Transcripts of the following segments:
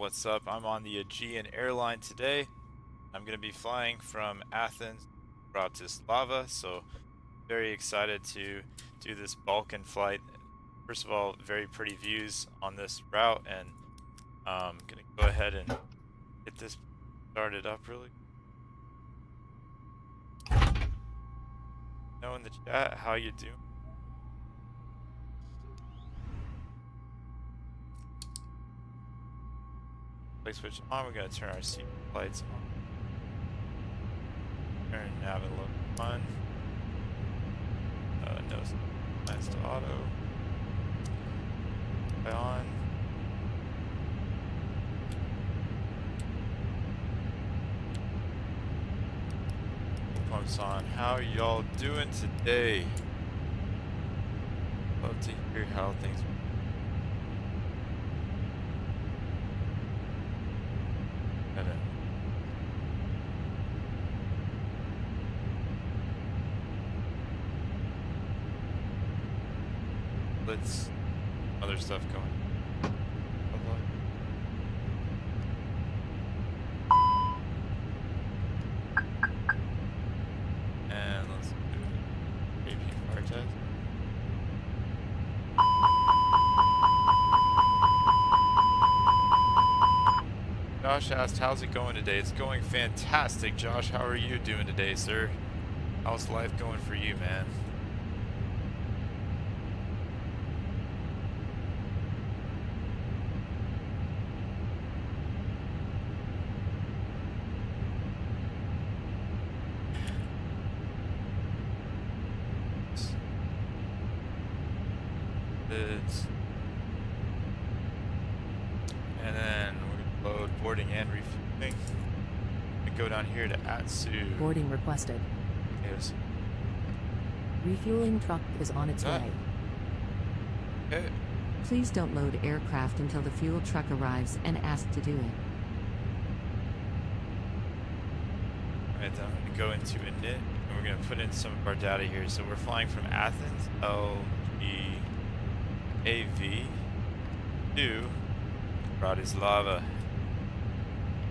what's up? I'm on the Aegean airline today. I'm going to be flying from Athens to Bratislava, so very excited to do this Balkan flight. First of all, very pretty views on this route, and I'm going to go ahead and get this started up really. Know in the chat how you doing? Switch on. We're gonna turn our seat lights on. Turn nav and look fun. No nice to auto. Play on. Pumps on. How are y'all doing today? Love to hear how things. Let's other stuff going. And let's do AP fire test. Josh asked, how's it going today? It's going fantastic. Josh, how are you doing today, sir? How's life going for you, man? And then we load boarding and refueling. We go down here to Atsu. Boarding requested. Yes. Refueling truck is on its way. Okay. Please don't load aircraft until the fuel truck arrives and ask to do it. Alright, then I'm going to go into init, and we're going to put in some of our data here. So we're flying from Athens, LGAV, to Bratislava,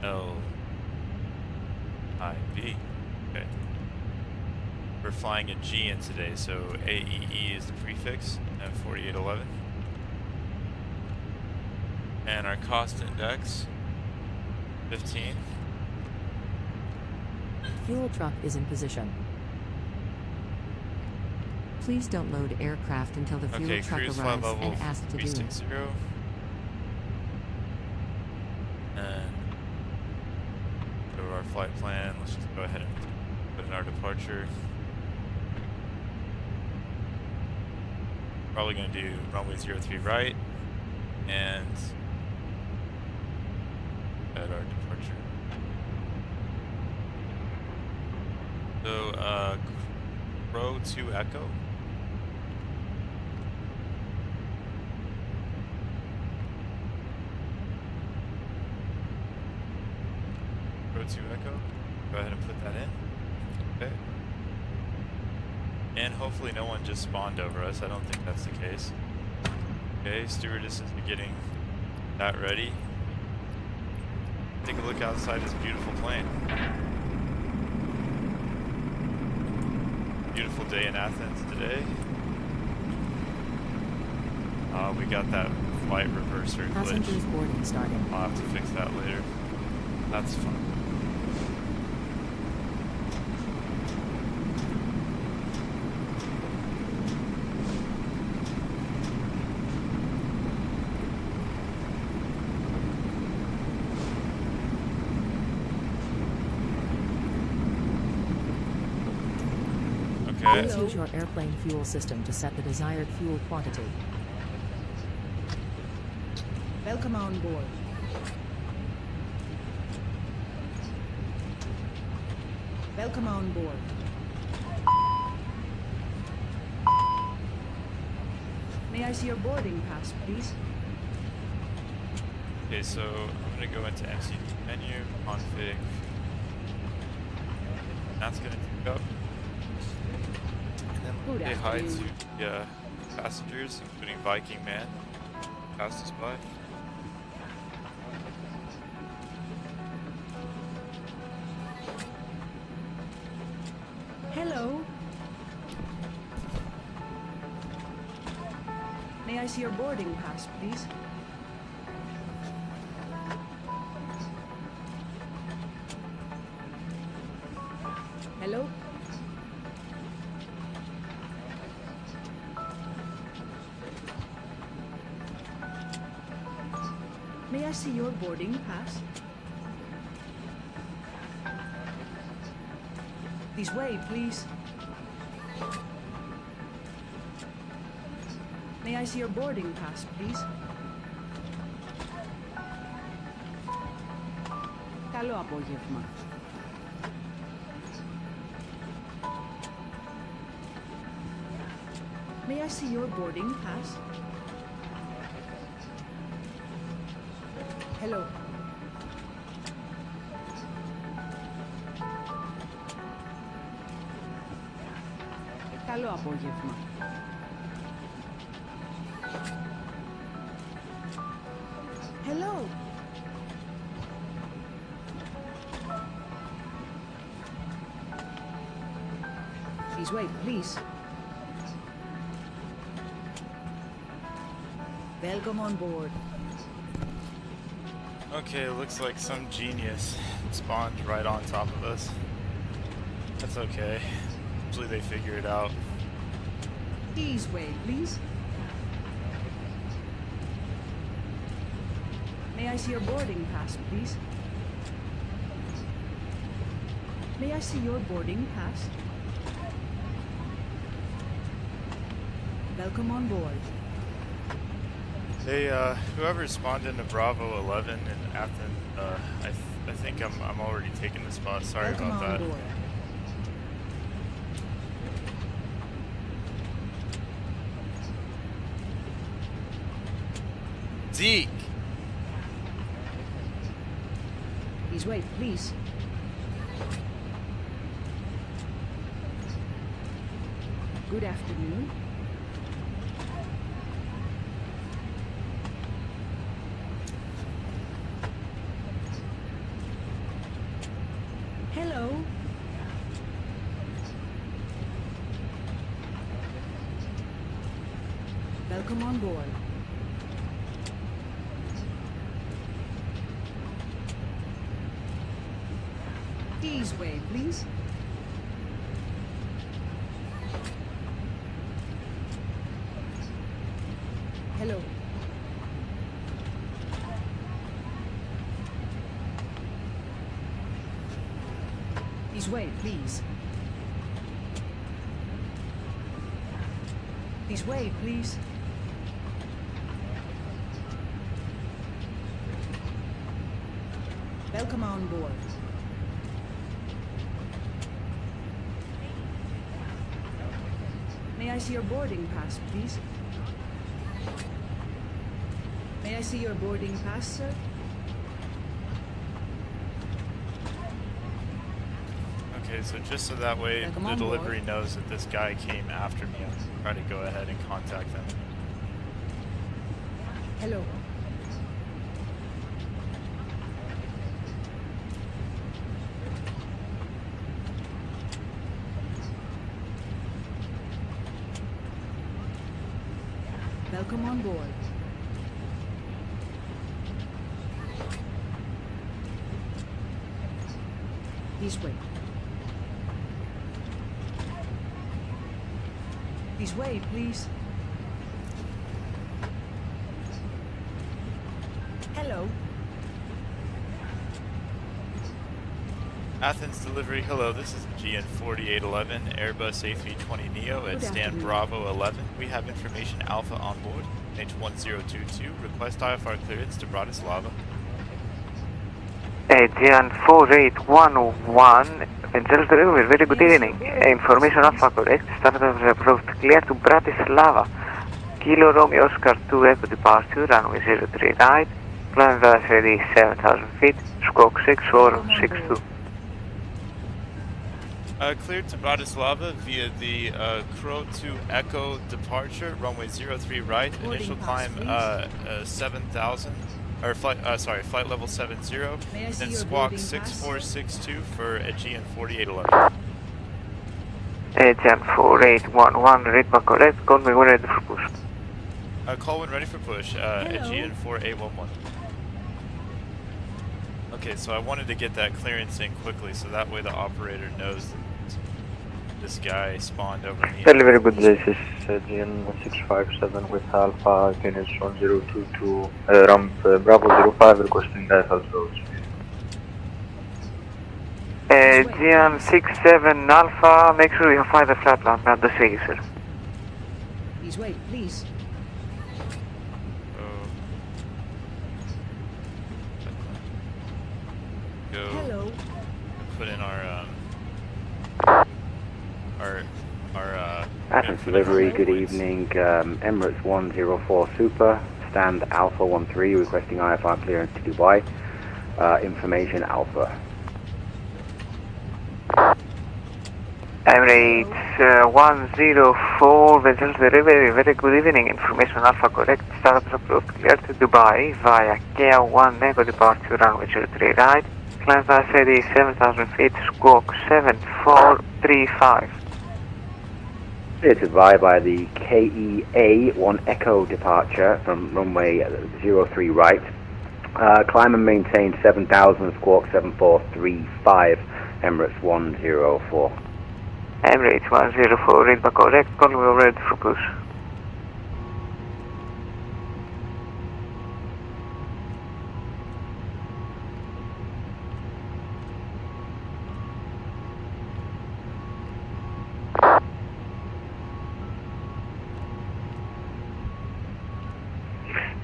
LIV. Okay. We're flying Aegean today, so AEE is the prefix, and 4811. And our cost index, 15. Fuel truck is in position. Please don't load aircraft until the fuel truck arrives and ask to do it. And go to our flight plan. Let's just go ahead and put in our departure. Probably going to do runway 03 right and at our departure. So, Crow 2 Echo. Crow 2 Echo. Go ahead and put that in. Okay. And hopefully no one just spawned over us. I don't think that's the case. Okay, stewardesses are getting that ready. Take a look outside this beautiful plane. Beautiful day in Athens today. We got that flight reverser glitch. Passengers boarding starting. I'll have to fix that later. That's fun. Please use your airplane fuel system to set the desired fuel quantity. Welcome on board. Welcome on board. May I see your boarding pass, please? Okay, so I'm going to go into MCD menu, config. That's going to take up. And then say hi to the passengers, including Viking Man. Passed us by. I see your boarding pass, please? Hello? May I see your boarding pass? This way, please. May I see your boarding pass, please? Καλό απόγευμα. May I see your boarding pass? Hello. Καλό απόγευμα. Hello. Please wait, please. Welcome on board. Okay, it looks like some genius spawned right on top of us. That's okay. Usually they figure it out. Please wait, please. May I see your boarding pass, please? May I see your boarding pass? Welcome on board. Hey, whoever spawned into Bravo 11 in Athens, I think I'm already taking the spot. Sorry Welcome about on that. board. Zeke! Please wait, please. Good afternoon. Hello. Welcome on board. Please wait, please. Hello. Please wait, please. Please wait, please. Welcome on board. May I see your boarding pass, please? May I see your boarding pass, sir? Okay, so just so that way Welcome the on delivery board. knows that this guy came after me, I'll try to go ahead and contact them. Hello. Welcome on board. This way. This way, please. Hello. Athens delivery, hello, this is GN 4811, Airbus A320neo at Good stand afternoon. Bravo 11. We have information Alpha on board, H1022, request IFR clearance to Bratislava. Gian 4811, Angels Delivery, very good evening. Information Alpha correct, start of approved, clear to Bratislava. Kilo Romeo Oscar 2 Echo departure, runway 03 right, climb velocity 7,000 feet, squawk 6 or 62. Cleared to Bratislava via the Crow 2 Echo departure, runway 03 right, Boarding initial pass, climb 7,000, or flight level 70, May I see then your squawk boarding pass? 6462 for a GN 4811. Gian 4811, read back correct, call me when ready for push. Call when ready for push. Aegean 4811. Okay, so I wanted to get that clearance in quickly, so that way the operator knows that this guy spawned over me. Very good. This is Aegean 657 with Alpha, units 1022, ramp Bravo 05, requesting dive roads. Aegean 67 Alpha, make sure you find the flat land, not the sea, sir. Please wait, please. Go. Hello. Put in our Athens delivery, good evening. Emirates 104 Super, stand Alpha 13, requesting IFR clearance to Dubai. Information Alpha. Emirates 104, vessels delivery, very good evening. Information Alpha correct, startup approved, clear to Dubai via KEA 1 Echo departure runway 03 right. Climb fast ID 7,000 feet, squawk 7435. Clear to Dubai by the KEA 1 Echo departure from runway 03 right. Climb and maintain 7,000, squawk 7435, Emirates 104. Emirates 104, read back correct, call me ready for push.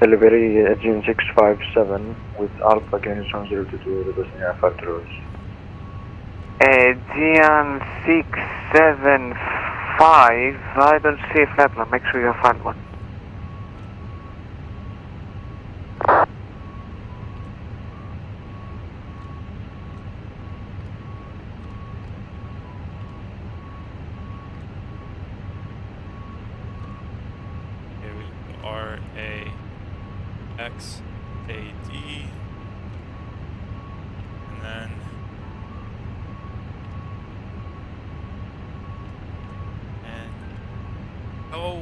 Delivery Aegean 657 with Alpha, units 1022, requesting IFR roads. Aegean 675, I don't see a flat plan, make sure you find one. Okay, we RAXAD, and then oh.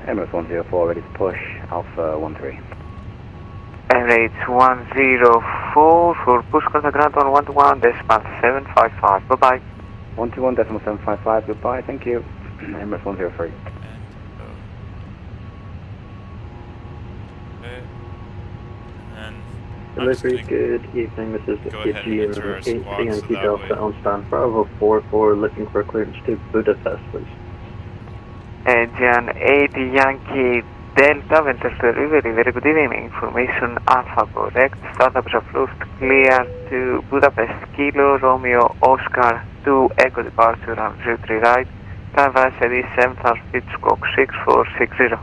Emirates 104, ready to push, Alpha 13. Emirates 104 for push contact ground on 121 decimal 755. Bye bye. 121 decimal 755, goodbye, thank you. Emirates 103. Delivery, good evening. This is Aegean 8 Yankee Delta on stand Bravo 44, looking for clearance to Budapest, please. Aegean 8 Yankee Delta, vessel delivery, very good evening. Information Alpha correct, startup is approved, clear to Budapest, Kilo Romeo Oscar 2 Echo departure on 03 right, time via ID 7,000 feet, squawk 6460.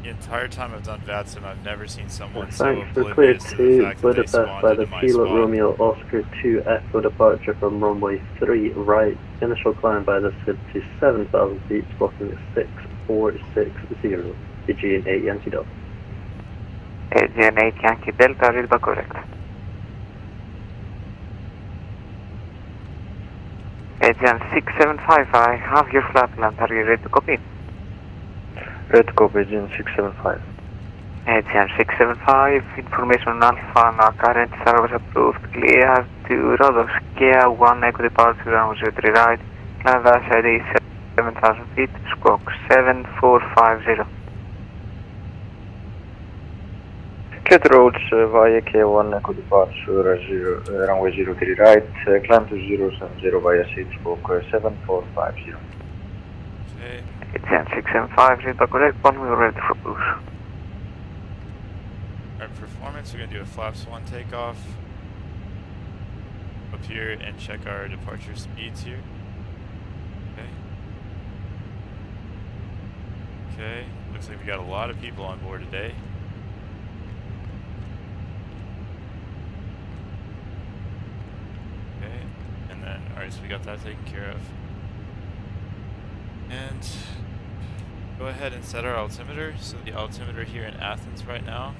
The entire time I've done VATSIM, I've never seen someone so Thanks for clear oblivious to the to fact that they Budapest spawned by the into my Kilo spot. Romeo Oscar 2 Echo departure from runway 3 right. Initial climb by the SID to 7,000 feet, squawking 6460. Aegean 8 Yankee Delta. Aegean 8 Yankee Delta, read back correct. Aegean 675, I have your flat land, are you ready to copy? Red copy, Aegean 675. Aegean 675, information Alpha, now current service approved, clear to Rhodos, KEA 1 Echo departure on 03 right, climb via ID 7,000 feet, squawk 7450. Clear to roads via K1 Echo departure, runway 03 right, climb to 070 via seat, squawk 7450. Okay. Aegean 675, read back correct, call me ready for push. Alright, performance, we're going to do a flaps 1 takeoff. Up here and check our departure speeds here. Okay. Okay, looks like we got a lot of people on board today. Okay, and then, alright, so we got that taken care of. And go ahead and set our altimeter. So the altimeter here in Athens right now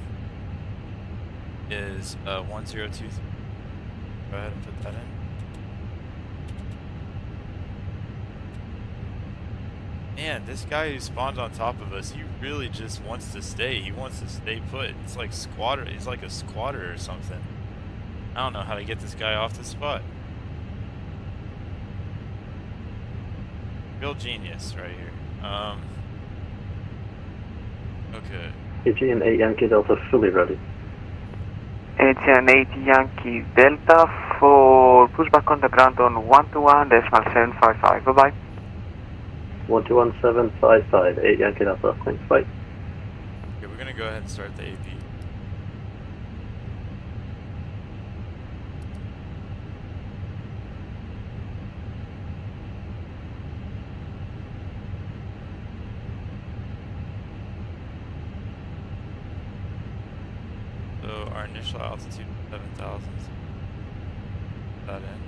is 1023. Go ahead and put that in. Man, this guy who spawned on top of us, he really just wants to stay. He wants to stay put. It's like squatter. He's like a squatter or something. I don't know how to get this guy off the spot. Real genius right here. Okay. Aegean 8 Yankee Delta fully ready. Aegean 8 Yankee Delta for pushback on the ground on 121.755. Bye-bye. 121755, 8 Yankee Delta. Thanks, bye. Okay, we're gonna go ahead and start the AP. So our initial altitude 7,000. That in.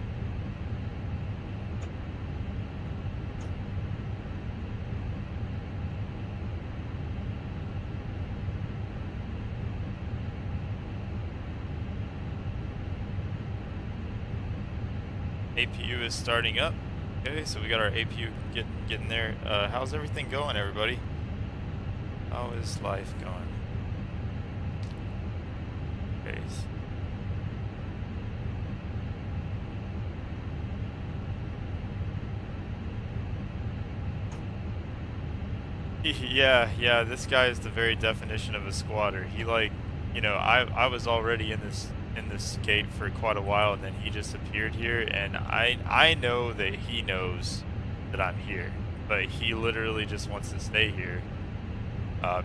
APU is starting up. Okay, so we got our APU getting there. How's everything going, everybody? How is life going? Okay. Yeah, this guy is the very definition of a squatter. He like, you know, I was already in this gate for quite a while, and then he just appeared here, and I know that he knows that I'm here, but he literally just wants to stay here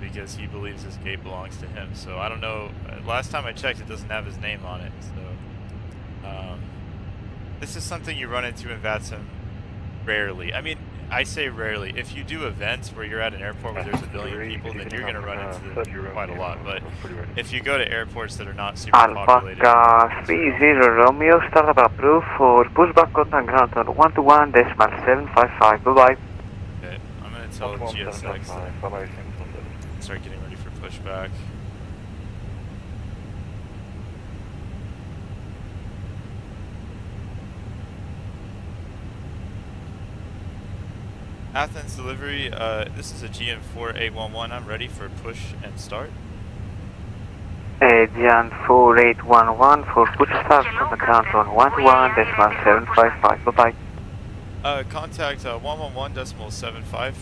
because he believes this gate belongs to him. So I don't know. Last time I checked, it doesn't have his name on it. So this is something you run into in VATSIM rarely. I mean, I say rarely. If you do events where you're at an airport where there's a billion people, then you're going to run into quite a lot. But if you go to airports that are not super populated... Alpha 30 Romeo, startup approved for pushback on the ground on 121.755. Bye-bye. Okay, I'm going to tell GSX to start getting ready for pushback. Athens delivery, this is a GN4811. I'm ready for push and start. Aegean 4811 for push start on the ground on 121.755. Bye-bye. Contact 111.75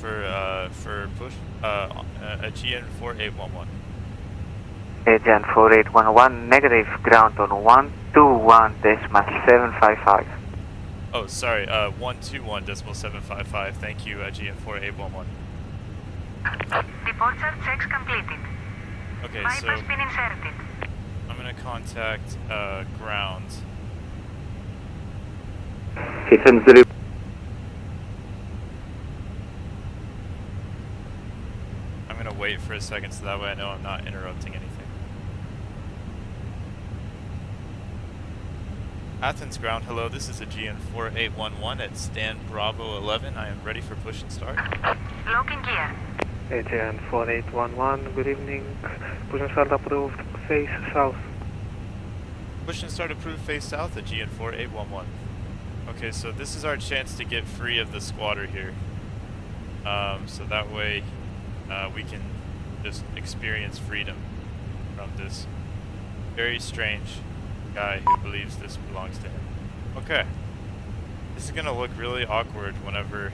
for push, a GN4811. Aegean 4811, negative ground on 121.755. Oh, sorry, 121.755. Thank you, GN4811. Departure checks completed. Okay, Bypass so been inserted. I'm gonna contact ground. Athens Zulu. I'm gonna wait for a second so that way I know I'm not interrupting anything. Athens ground, hello, this is a GN4811 at stand Bravo 11. I am ready for push and start. Locking gear. Aegean 4811, good evening. Push and start approved, face south. Push and start approved, face south at GN4811. Okay, so this is our chance to get free of the squatter here. So that way we can just experience freedom from this very strange guy who believes this belongs to him. Okay. This is gonna look really awkward whenever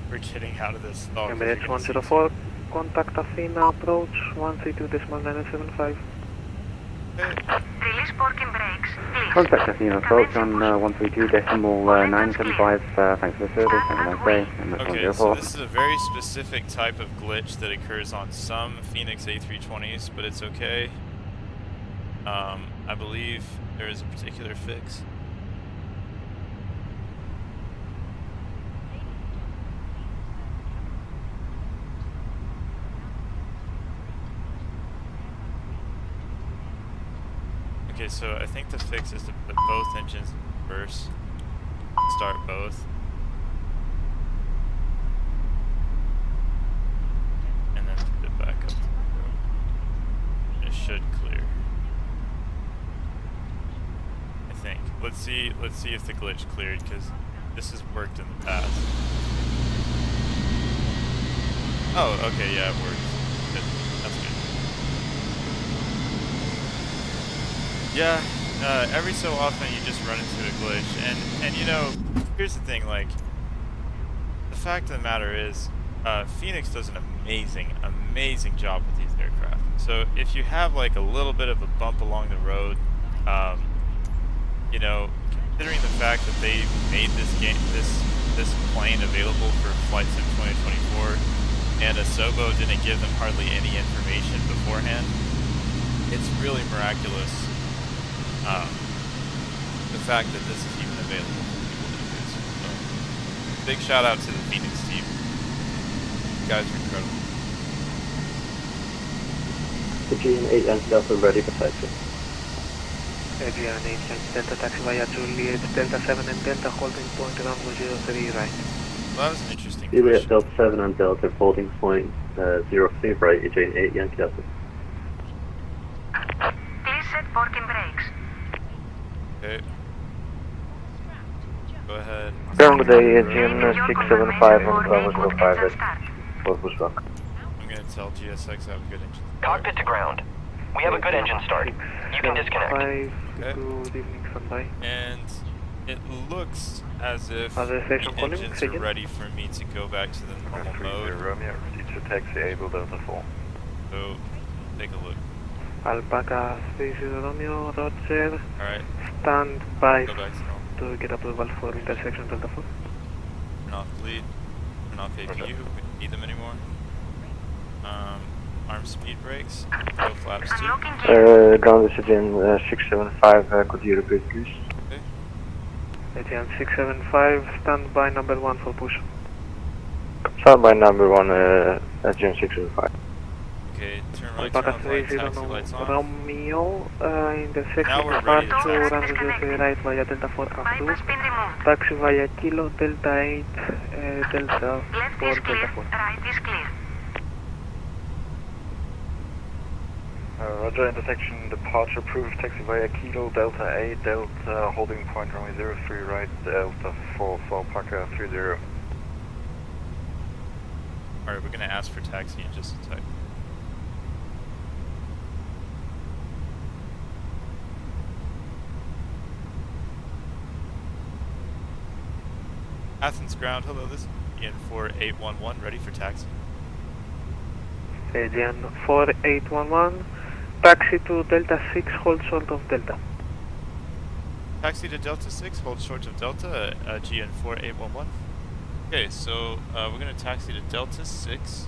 we're getting out of this. Oh, Emirates 104, contact Athena, approach 132.975. Release parking brakes, please. Contact Athena approach on 132.975. Thanks for the service. Have a nice day. Okay, so this is a very specific type of glitch that occurs on some Phoenix A320s, but it's okay. I believe there is a particular fix. Okay, so I think the fix is to put both engines in reverse. Start both. let's see if the glitch cleared, because this has worked in the past. Oh, okay, yeah, it worked. Good. That's good. Yeah, every so often you just run into a glitch, and you know, here's the thing, like, the fact of the matter is, Phoenix does an amazing job with these aircraft. So if you have like a little bit of a bump along the road, you know, considering the fact that they made this plane available for Flight Sim 2024, and Asobo didn't give them hardly any information beforehand, it's really miraculous. The fact that this is even available for people to use. So, big shout out to the Phoenix team. You guys are incredible. Aegean 8 Yankee Delta ready for taxi. Aegean 8 Yankee Delta taxi via Juliet Delta 7 and Delta holding point runway 03 right. Well, that was an interesting Juliet question. Delta 7 and Delta holding point 03 right, Aegean 8 Yankee Delta. Please set parking brakes. Okay. Go ahead. Ground with the Aegean Leaving your 675 confirmation on for Bravo airport 05 exit ready start. for Bushrock. I'm gonna tell GSX I have a good engine. Cockpit to ground. We have a good engine start. You can disconnect. Okay. Good evening, standby. And it looks as if Other the station calling, engines second. are ready for me to go back to the normal mode. Romeo, ready to taxi Able Delta 4. So, take a look. Alpaca 30 Romeo, Roger. Alright, Stand by go back to normal. to get approval for intersection Delta 4. Turn off lead. Turn off APU. We don't need them anymore. Arm speed brakes. Go flaps 2. Unlocking gear. Ground is Aegean 675, could you repeat please? Okay. Aegean 675, stand by number 1 for push. Stand by number 1, Aegean 675. Okay, turn right, turn off light, taxi lights on. Romeo, intersection Now we're ready to start to taxi. runway 03 right via Delta 4 Bypass approved. pin removed. Taxi via Kilo Delta 8, Delta Left 4 is clear. Delta 4. Right is clear. Roger, intersection departure approved. Taxi via Kilo Delta 8, Delta holding point runway 03 right, Delta 4 for Alpaca 30. Alright, we're gonna ask for taxi in just a sec. Athens ground, hello, this is Ian 4811, ready for taxi. Aegean 4811, taxi to Delta 6, hold short of Delta. Taxi to Delta 6, hold short of Delta, GN 4811. Okay, so we're gonna taxi to Delta 6.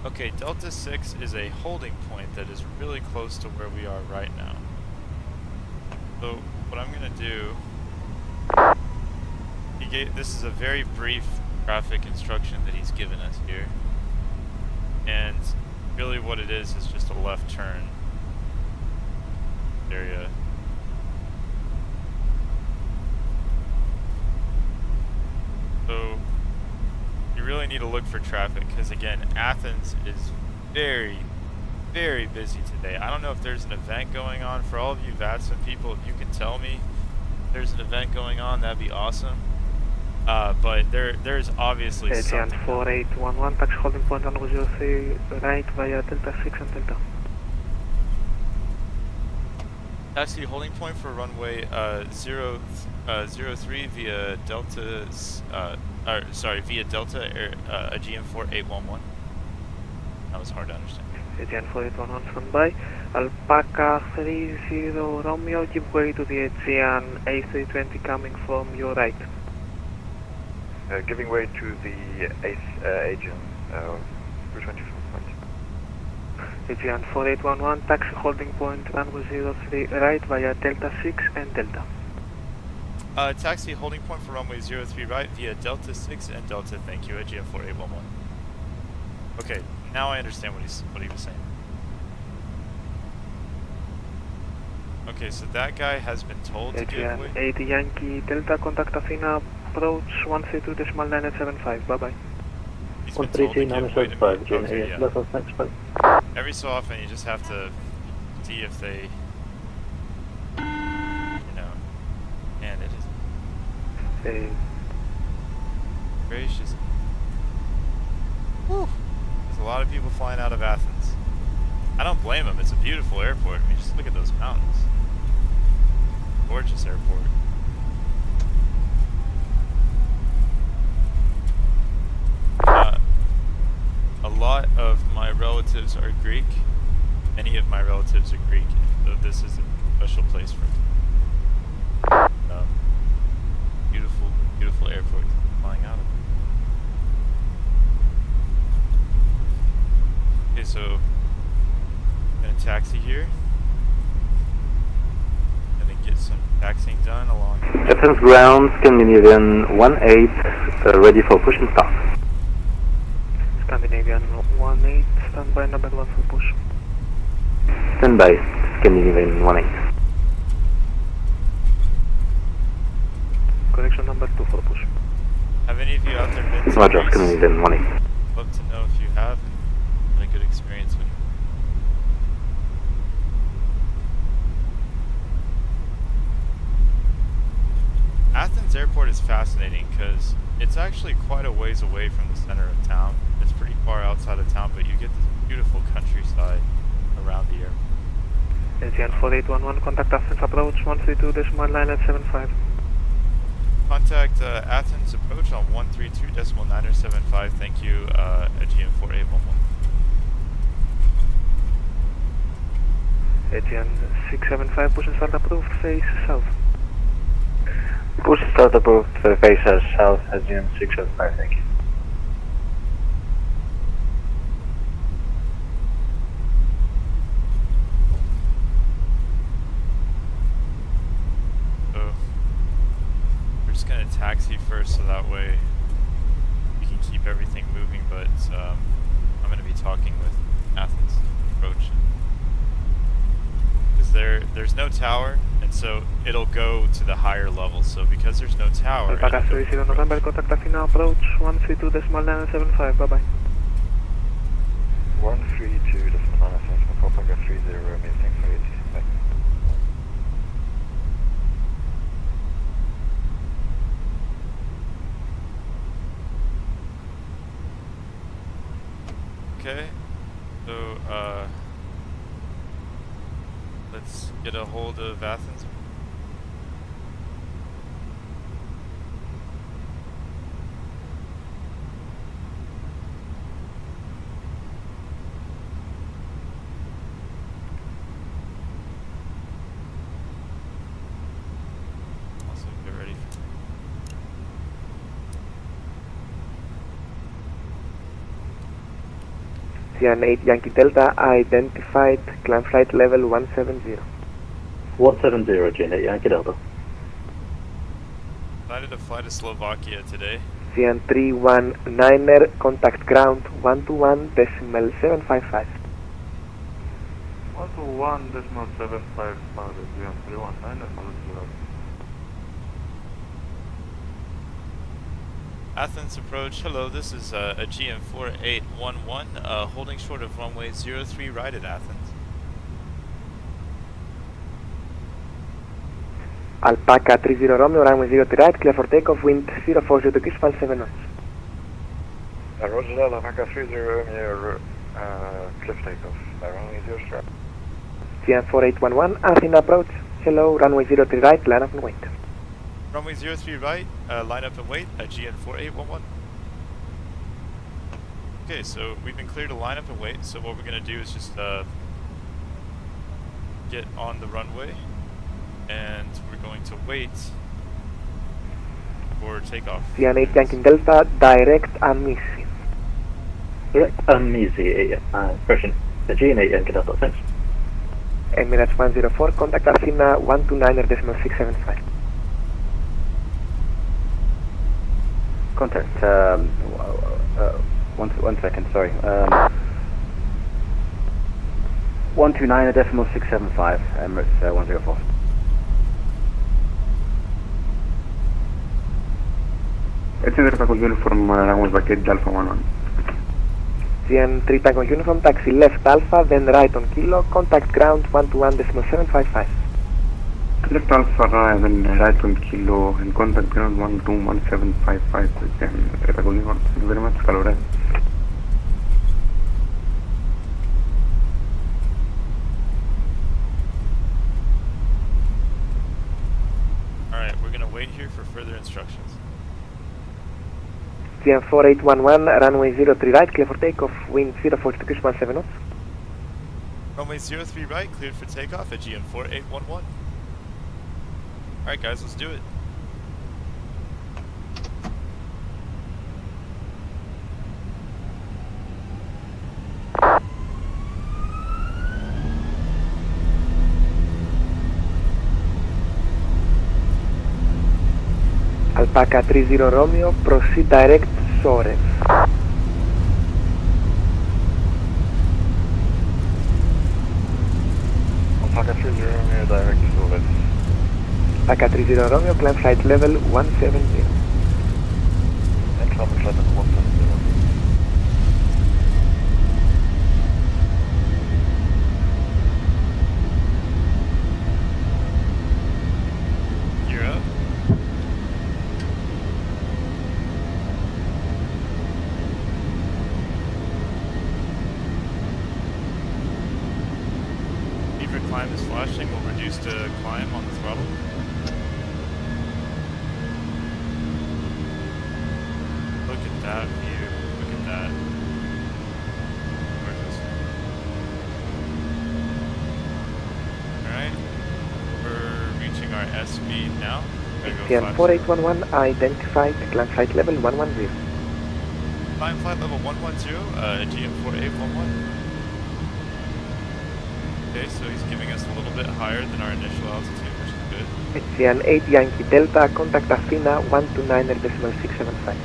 Okay, Delta 6 is a holding point that is really close to where we are right now. So, what I'm gonna do... this is a very brief traffic instruction that he's given us here. And really what it is just a left turn area. So, you really need to look for traffic because again, Athens is very busy today. I don't know if there's an event going on. For all of you VATSIM people, if you can tell me if there's an event going on, that'd be awesome. But there's obviously Aegean something. 4811, taxi holding point runway 03 right via Delta 6 and Delta. Taxi holding point for runway 03 via Delta, via Delta Aegean 4811. That was hard to understand. Aegean 4811 standby. Alpaca 30 Romeo, give way to the Aegean A320 coming from your right. Giving way to the 8th Aegean 324 point. Aegean 4811, taxi holding point runway 03 right via Delta 6 and Delta. Taxi holding point for runway 03 right via Delta 6 and Delta, thank you, Aegean 4811. Okay, now I understand what he was saying. Okay, so that guy has been told to give Aegean way. 8 Yankee Delta, contact Athena, approach 132.975. Bye bye. 132.975, June Okay, 8, yeah. level, thanks, bye. Every so often you just have to see if they, and it is gracious. Whew. There's a lot of people flying out of Athens. I don't blame them. It's a beautiful airport. I mean, just look at those mountains. Gorgeous airport. A lot of my relatives are Greek. Many of my relatives are Greek, so this is a special place for me. Beautiful, beautiful airport flying out of it. Okay, so I'm gonna taxi here. Gonna get some taxiing done along. Athens ground, Scandinavian 18, ready for push and start. Scandinavian 18, standby number 1 for push. Standby, Scandinavian 18. Correction number 2 for push. Have any of you out there been to Roger, Greece? Scandinavian 18. Love to know if you have and had a good experience with it. Athens Airport is fascinating because it's actually quite a ways away from the center of town. It's pretty far outside of town, but you get this beautiful countryside around the airport. ATN 4811, contact Athens approach 132.975. Contact Athens approach on 132.975. Thank you, Aegean 4811. ATN 675, push and start approved, face south. Push start approved, face south, Aegean 675, thank you. So, we're just going to taxi first so that way we can keep everything moving, but I'm going to be talking with Athens approach. Because there's no tower, and so it'll go to the higher level. So because there's no tower, Alpaca 30 November, contact Athens approach 132.975, bye bye. 132.975, Alpaca 30, missing for 80, bye. Okay, so let's get a hold of Athens. Also get ready for Cyan 8 Yankee Delta identified, climb flight level 170. 170, June 8, Yankee Delta. decided to fly to Slovakia today. Cyan 319er, contact ground 121.755. 121.755, Cyan 319er, Athens approach, hello, this is Aegean 4811, holding short of runway 03 right at Athens. Alpaca 30 Romeo, runway 03 right, clear for takeoff, wind 040 degrees, fall 7 knots. Roger that, Alpaca 30 Romeo, cliff takeoff, runway 03. Cyan 4811, Athens approach, hello, runway 03 right, line up and wait. Runway 03 right, line up and wait, Aegean 4811. Okay, so we've been cleared to line up and wait, so what we're going to do is just get on the runway, and we're going to wait for takeoff. Cyan 8 Yankee Delta, direct Amisi. Direct Amisi, version Aegean 8 Yankee Delta, thanks. Emirates 104, contact Athena 129.675. Contact, one second, sorry. 129.675, Emirates 104. It's Tango Uniform, runway package Alpha 11. GN3 Tango Uniform, taxi left Alpha, then right on Kilo, contact ground 121.755. Left Alpha, then right on Kilo, and contact ground 121.755. Tango Uniform, thank you very much, Calore. Alright, we're gonna wait here for further instructions. GN 4811, runway 03 right, clear for takeoff, wind 042 degrees 17 knots. Runway 03 right, cleared for takeoff at GN 4811. Alright guys, let's do it. Alpaca 30 Romeo, proceed direct Soares. Alpaca 30 Romeo, direct Soares. Alpaca 30 Romeo, climb flight level 170. And climb flight level 170. You're up. Beaver climb is flashing. We'll reduce to climb on the throttle. Look at that view. Look at that. Gorgeous. Alright. We're reaching our S speed now. GN 4811, identified, climb flight level 110. Climb flight level 110, GM 4811. Okay, so he's giving us a little bit higher than our initial altitude, which is good. GN 8 Yankee Delta, contact Athena 129.675.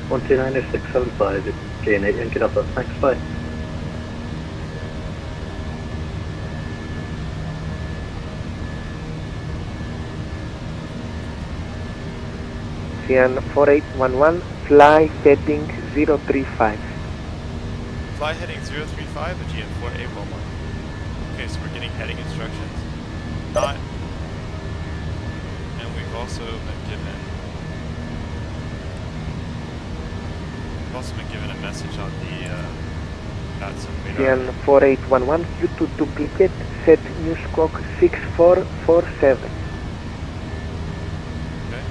129.675, GN 8 Yankee Delta, thanks, bye. GN 4811, fly heading 035. Fly heading 035 at GM 4811. Okay, so we're getting heading instructions. Not. And we've also been given. We've also been given a message on the. Got some radar. GN 4811, Q2 duplicate, set new squawk 6447. Okay.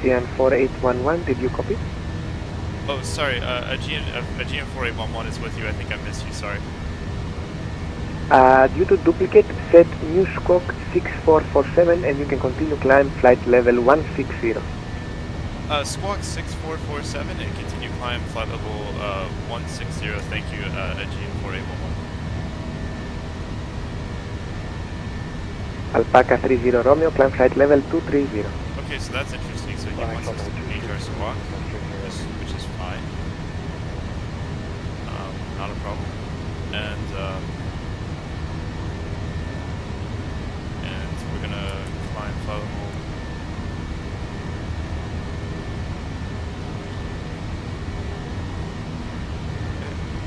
GN 4811, did you copy? Oh, sorry. A GM 4811 is with you. I think I missed you. Sorry. Due to duplicate, set new squawk 6447 and you can continue climb flight level 160. Squawk 6447 and continue climb flight level 160. Thank you, GM 4811. Alpaca 30 Romeo, climb flight level 230. Okay, so that's interesting. So he wants us to change our squawk, which is fine. Not a problem. And we're gonna climb flight level.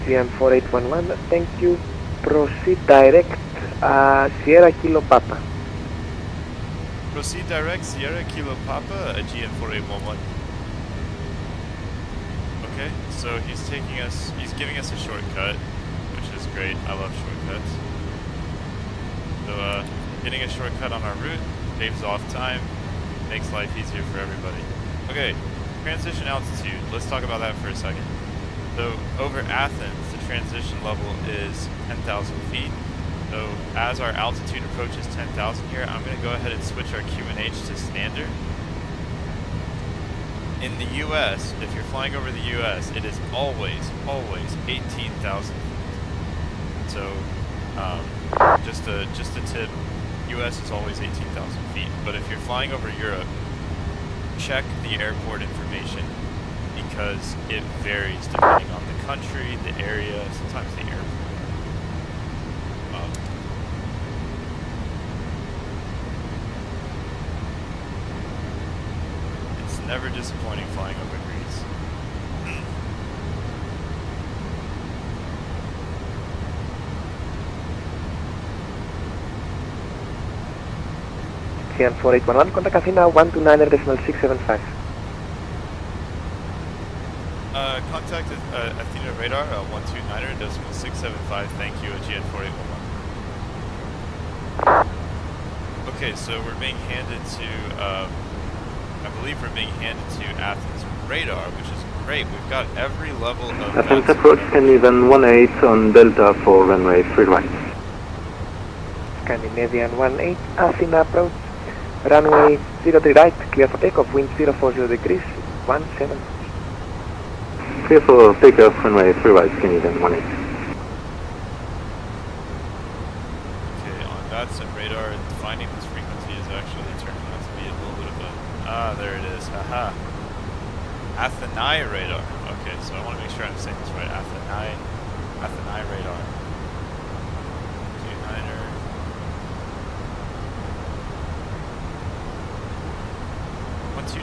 GN 4811, thank you. Proceed direct, Sierra Kilo Papa. Proceed direct Sierra Kilo Papa at GN 4811. Okay, so he's giving us a shortcut, which is great. I love shortcuts. So getting a shortcut on our route saves off time, makes life easier for everybody. Okay, transition altitude. Let's talk about that for a second. So over Athens, the transition level is 10,000 feet. So as our altitude approaches 10,000 here, I'm going to go ahead and switch our QNH to standard. in the U.S., if you're flying over the U.S., it is always 18,000 feet. So, just a tip, U.S. is always 18,000 feet. But if you're flying over Europe, check the airport information because it varies depending on the country, the area, sometimes the airport. It's never disappointing flying over Greece. CN 4811, contact Athena 129.675. Contact Athena radar 129.675. Thank you, GN 4811. Okay, so we're being handed to, I believe we're being handed to Athens radar, which is great. We've got every level of Athens approach, Scandinavian 18 on Delta for runway 3 right. Scandinavian 18, Athena approach. Runway 03 right, clear for takeoff, wind 040 degrees, 17. Clear for takeoff, runway 3 right, Scandinavian 18. Okay, on Datsun radar, finding this frequency is actually turning out to be a little bit of a... Ah, there it is, haha. Athens radar. Okay, so I want to make sure I'm saying this right. Athens radar. 29er.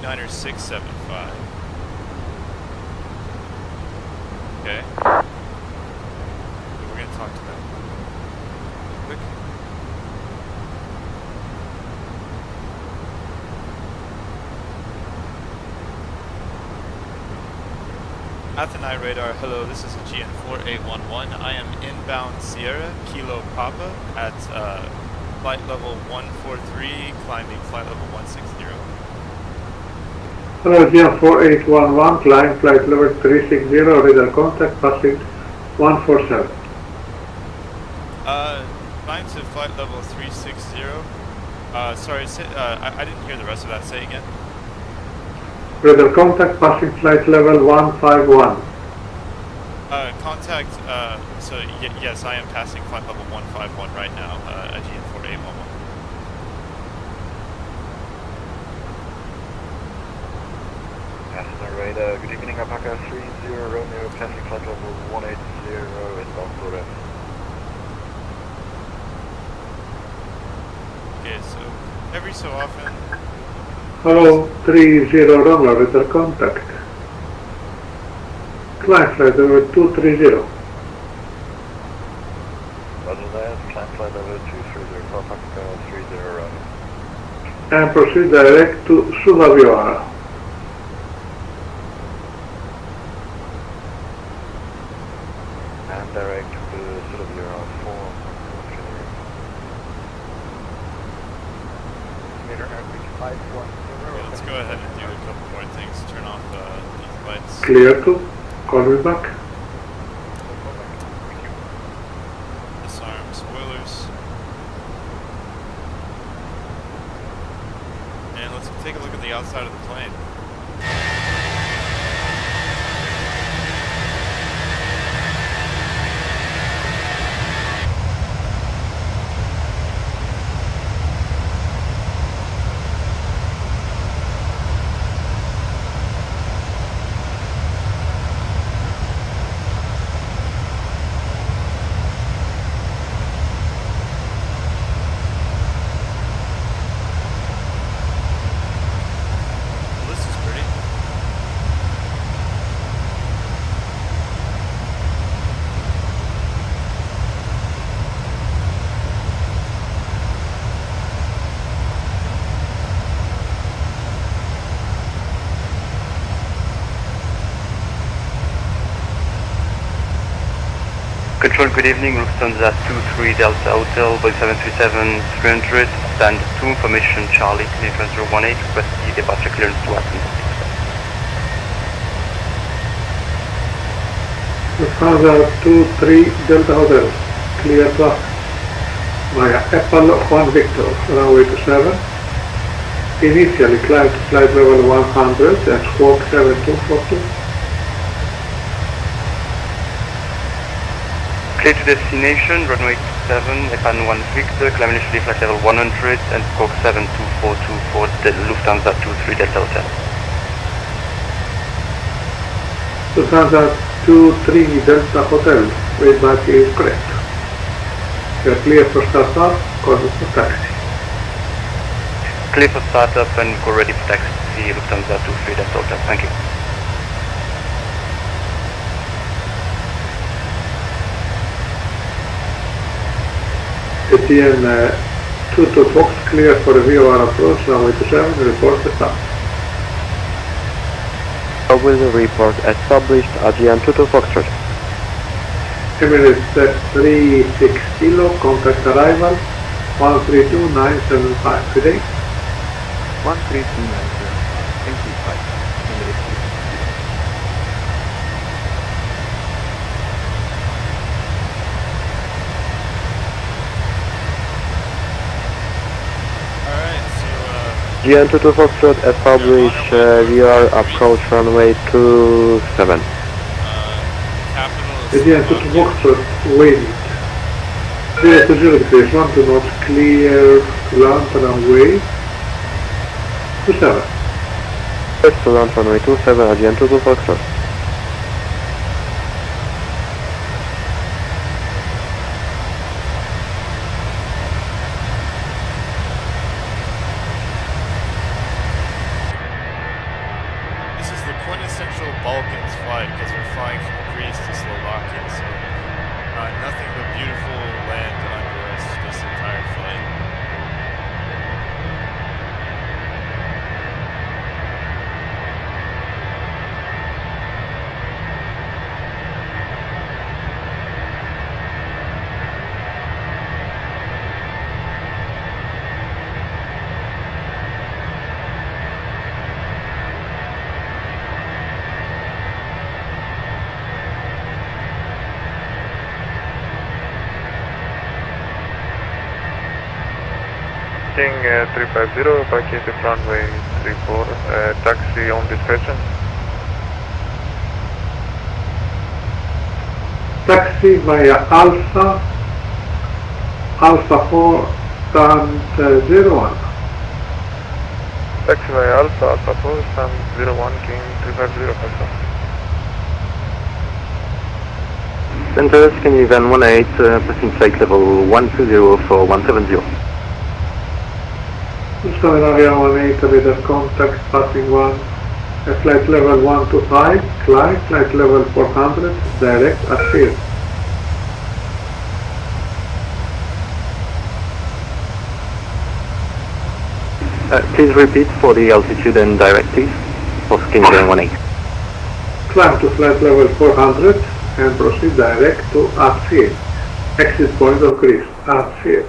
Niner 675. Okay. We're gonna talk to them. Quick. Athens radar, hello, this is a GN 4811. I am inbound Sierra, Kilo Papa at flight level 143, climbing flight level 160. Hello, GN 4811, climb flight level 360, radar contact, passing 147. Climb to flight level 360. Sorry, I didn't hear the rest of that. Say again. Radar contact, passing flight level 151. Contact, so yes, I am passing flight level 151 right now, at GN 4811. Radar, good evening, Alpaca 30 Romeo, passing flight level 180, inbound Florida. Okay, so every so often... Hello, 30 Romeo, radar contact. Climb flight level 230. Roger that, climb flight level 230, Alpaca 30 Romeo. And proceed direct to Sudaviola. Direct to Sylvia 4. Let's go ahead and do a couple more things. Turn off these lights. Clear to call me back. Disarm spoilers. And let's take a look at the outside of the plane. Control, good evening, Lufthansa 23 Delta Hotel, Boeing 737-300, stand 2, information Charlie, Canadian 018, request the departure clearance to Athens. Lufthansa 23 Delta Hotel, clear to via Apple 1 Victor, runway 27, Initially climb to flight level 100 and squawk 7242. Clear to destination, runway 27, Epan 1 Victor, climb initially flight level 100 and squawk 7242 for Lufthansa 23 Delta Hotel. Lufthansa 23 Delta Hotel, feedback is correct. You're clear for startup, call for taxi. Clear for startup and go ready for taxi, Lufthansa 23 Delta Hotel. Thank you. ATN 22 Fox, clear for VOR approach, runway 27, report the start. With report established, AGN 22 Foxtrot. Emirates 36 Kilo, contact arrival 132975. Good day. 13297. Thank you, 5. Emirates 36. Alright, so GN 22 Foxtrot established, we are approach runway 27. capital is ATN 22 Foxtrot, wind 020 degrees, 1 knots, clear to land runway 27. First to land runway 27, AGN 22 Foxtrot. This is the quintessential Balkans flight because we're flying from Greece to Slovakia, so nothing but beautiful land under us this entire flight. King 350, vacated runway 34, taxi on discretion. Taxi via Alpha 4 stand 01. Taxi via Alpha 4, stand 01, King 350, Alpha. Center, skinny van 18, passing flight level 120 for 170. Scandinavia 18, radar contact, passing 1, flight level 125, climb, flight level 400, direct at field. Please repeat for the altitude and direct, please, for skinny van 18. Climb to flight level 400 and proceed direct to at field. Exit point of Greece, at field.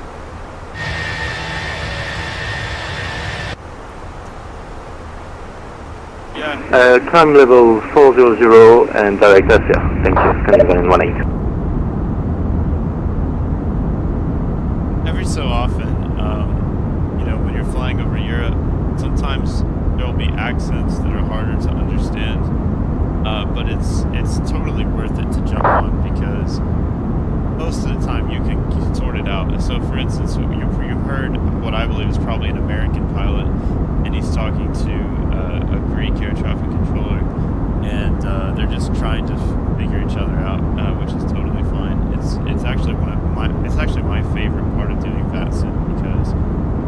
Climb level 400 and direct Asia. Thank you, Scandinavian 18. Every so often, when you're flying over Europe, sometimes there will be accents that are harder to understand, but it's totally worth it to jump on because most of the time you can sort it out. So for instance, you heard what I believe is probably an American pilot, and he's talking to a Greek air traffic controller, and they're just trying to figure each other out, which is totally fine. It's actually my favorite part of doing VATSIM because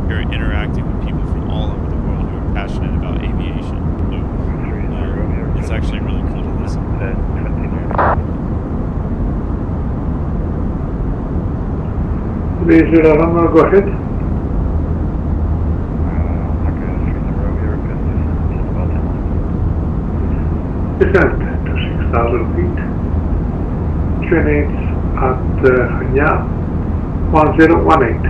you're interacting with people from all over the world who are passionate about aviation. So it's actually really cool to listen. Please, runner, go ahead. Descent to 6,000 feet. QNH at Hanya 1018.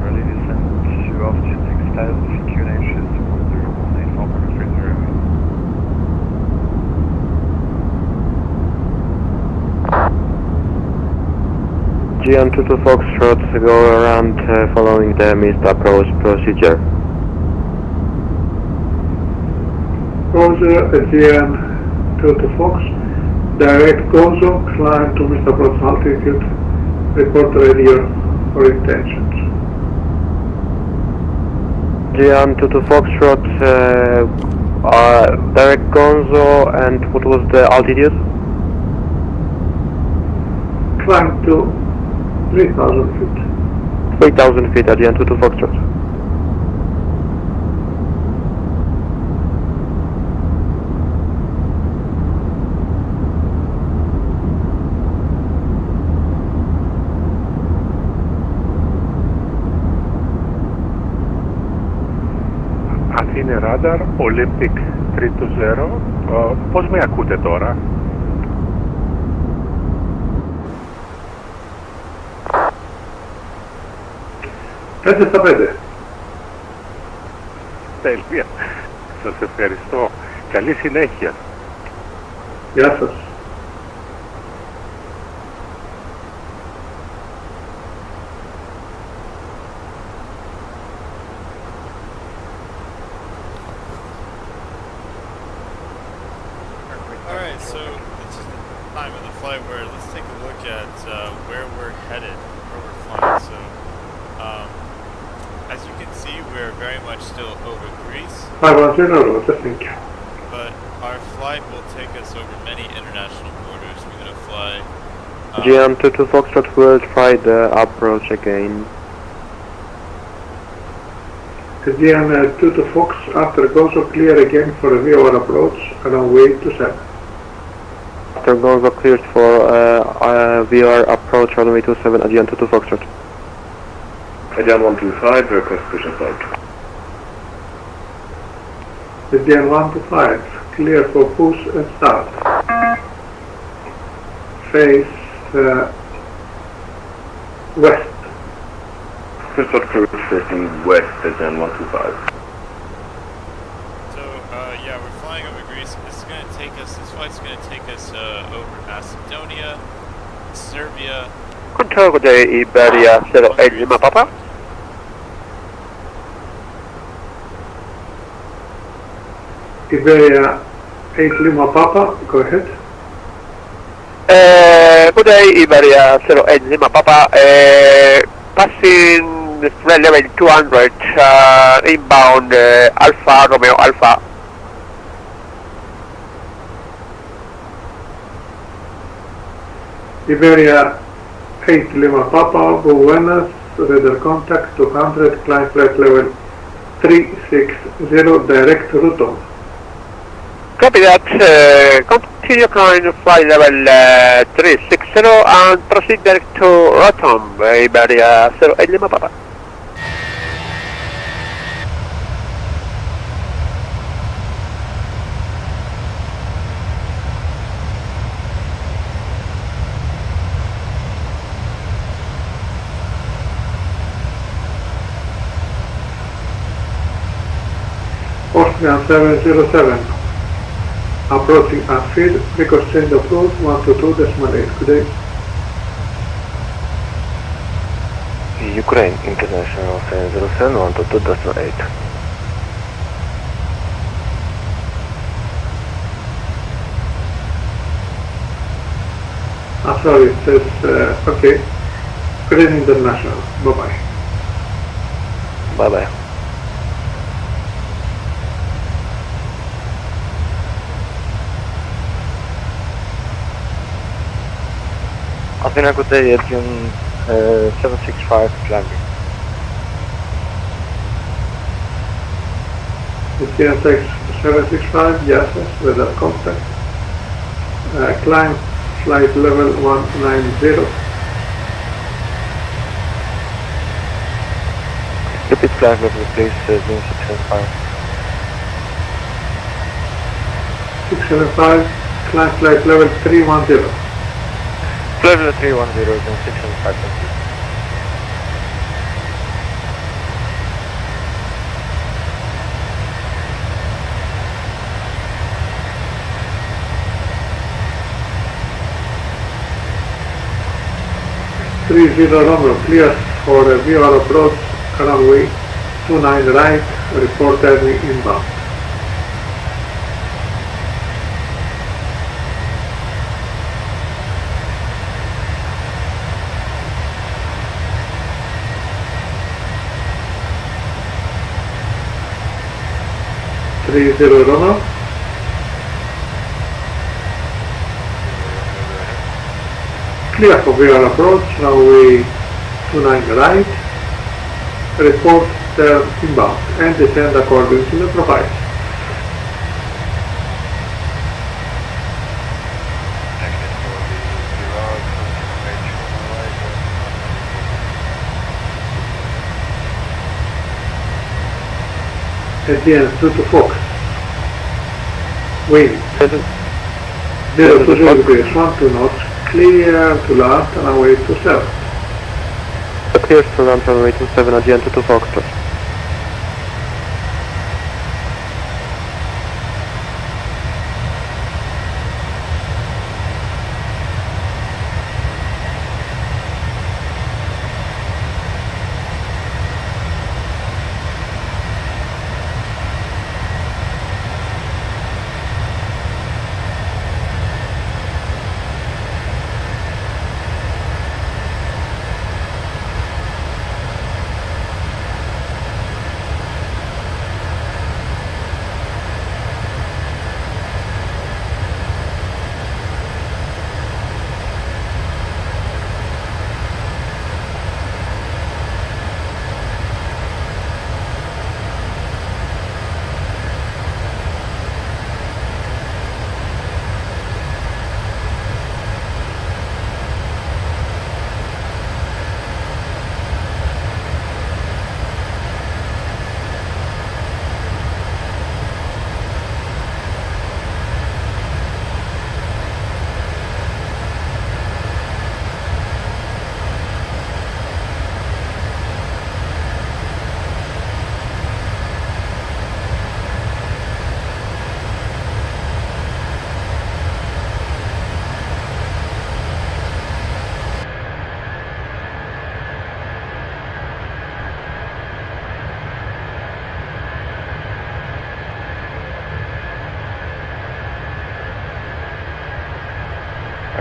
Early descent to altitude 6,000 feet, QNH is 1018, Falcon 30. GN22 Foxtrot, go around following the missed approach procedure. Roger, GN22 Fox, direct Gozo, climb to missed approach altitude, report radio for intentions. GN22 Foxtrot, direct Gonzo, and what was the altitude? Climb to 3,000 feet. 3,000 feet at GN22 Foxtrot. Athene Radar, Olympic 320. Πώς με ακούτε τώρα? Πέντε στα πέντε. Τέλεια. Σας ευχαριστώ. Καλή συνέχεια. Γεια σας. Alright, so this is the time of the flight where let's take a look at where we're headed, where we're flying. So, as you can see, we're very much still over Greece. 510, thank you. But our flight will take us over many international borders. We're going to fly... GN22 Foxtrot will try the approach again. GN22 Fox, after Gozo, clear again for a VOR approach, runway 27. After Gonzo cleared for VR approach runway 27 at GN22 Foxtrot. GN125, request push and flight. GN125, clear for push and start. Face west. Foxtrot crew facing west at GN125. So, yeah, we're flying over Greece. This is going to take us, this flight's going to take us over Macedonia, Serbia. Control good day, Iberia 08 Lima Papa. Iberia 8 Lima Papa, go ahead. Good day, Iberia 08 Lima Papa. Passing the flight level 200, inbound Alpha Romeo Alpha. Iberia 8 Lima Papa, Buenas, radar contact 200, climb flight level 360, direct Rutom. Copy that, continue climb flight level 360 and proceed direct to Rotom, Iberia 08 Lima Papa. Austrian 707, approaching at field, request change approach 122.8, good day. Ukraine International 707, 122.8. Sorry, it says, okay, Ukraine International, bye-bye. Bye-bye. Athena, good day, Adrian 765 landing. Athena 765, yes, weather contact. Climb flight level 190. Repeat flight level, please, 675. 675, climb flight level 310. Flight level 310, 675, thank you. 30 Romeo, clear for a VOR approach, runway 29 right, report turning inbound. Romeo. Clear for VOR approach, runway 29 right, report turn inbound and descend according to the profile. Again, 2 to Fox. Wind 0 to 0 degrees, 1 to knots, clear to land, runway 27. Clear to land, runway 27, again 2 to Foxtrot.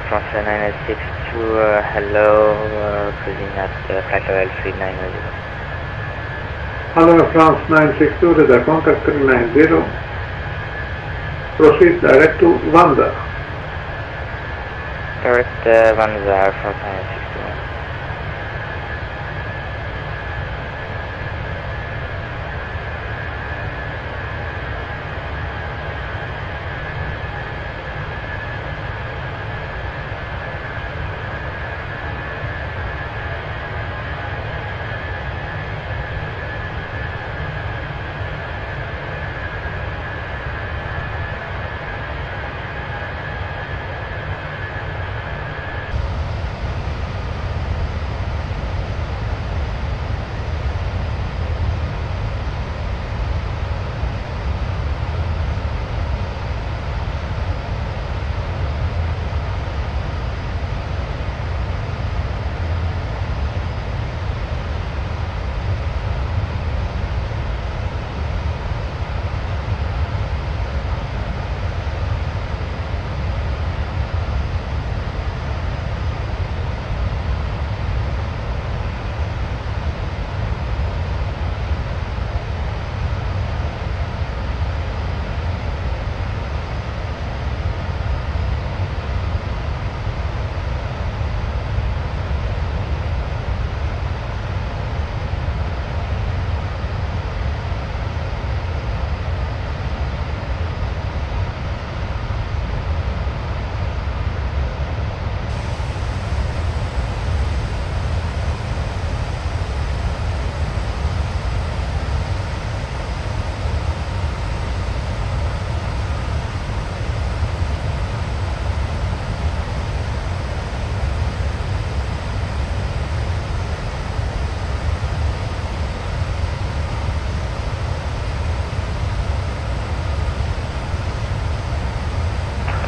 France 962, hello, cruising at flight level 3990. Hello, France 962, radar contact 390. Proceed direct to Vanda. Direct Vanda, France 962.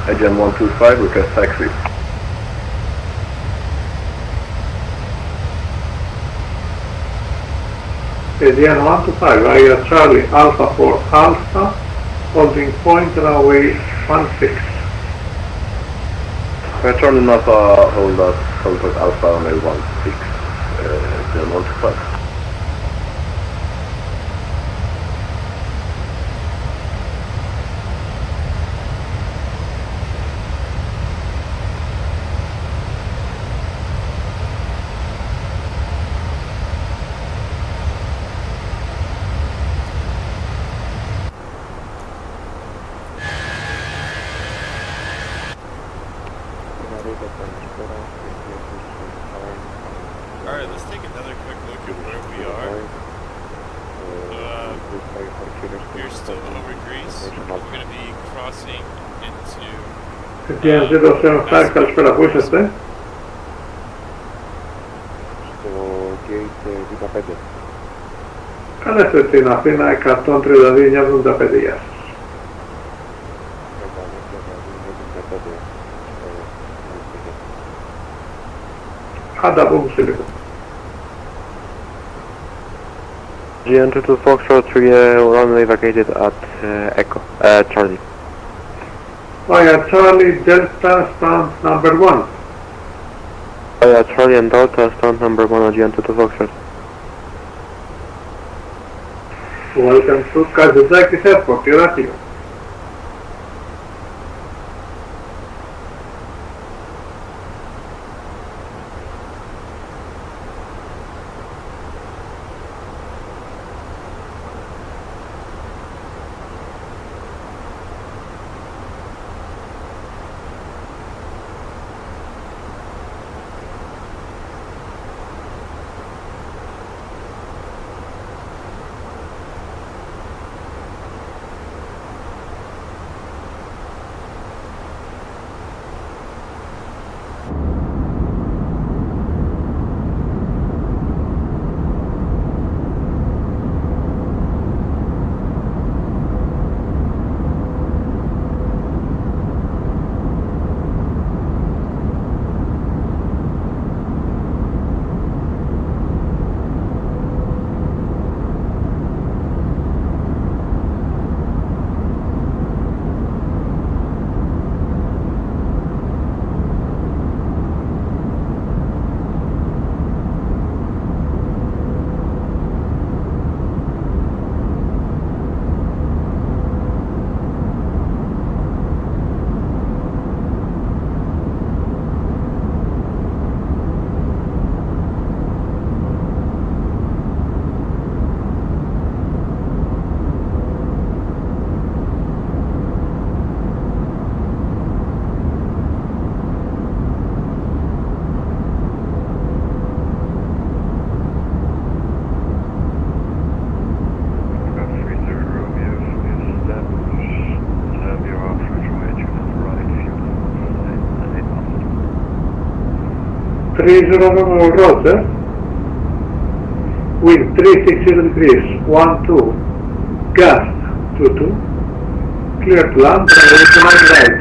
Agent 125, request taxi. Aegean 125 via Charlie Alpha 4 Alpha, holding point runway 16. Charlie Alpha, hold point Alpha runway 16, Aegean 125. Alright, let's take another quick look at where we are. We're still over Greece. We're going to be crossing into... Aegean 075, καλησπέρα, πού είσαστε? Στο gate 15. Καλέστε την Αθήνα 132-975, γεια σας. Άντα πούμε σε λίγο. GN22 Foxtrot 3 runway vacated at Echo, Charlie. Via Charlie Delta stand number 1. Charlie and Delta stand number 1 at GN22 Foxtrot. Welcome to Kazantzakis Airport, Irakio. Roger. Wind 360 degrees, 12. Gust 22. Clear to land, runway 29 right.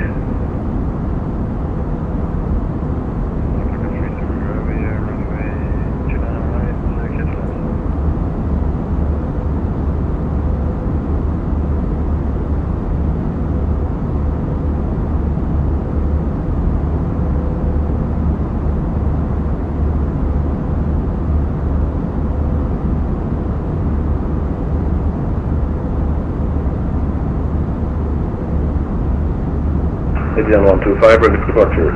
Aegean 125, ready for departure.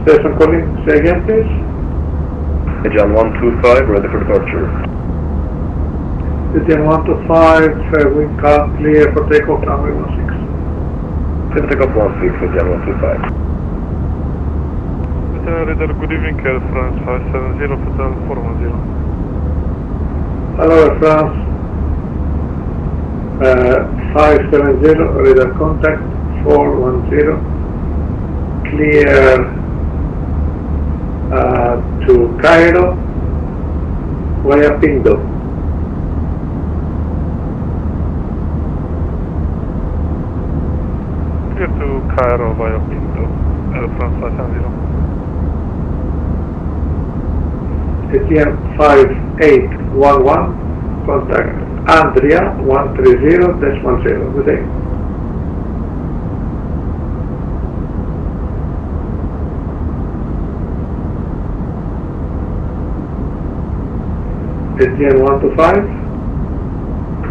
Station calling, say again please. Aegean 125, ready for departure. Aegean 125, wind calm, clear for takeoff, runway 16. Clear for takeoff 16, Aegean 125. Radar, good evening, Air France 570, Hotel 410. Hello Air France. 570, radar contact 410, clear to Cairo via Pindo. Clear to Cairo via Pinto, France 570. ATM 5811, contact Andrea 130.0. Good day. ATM 125.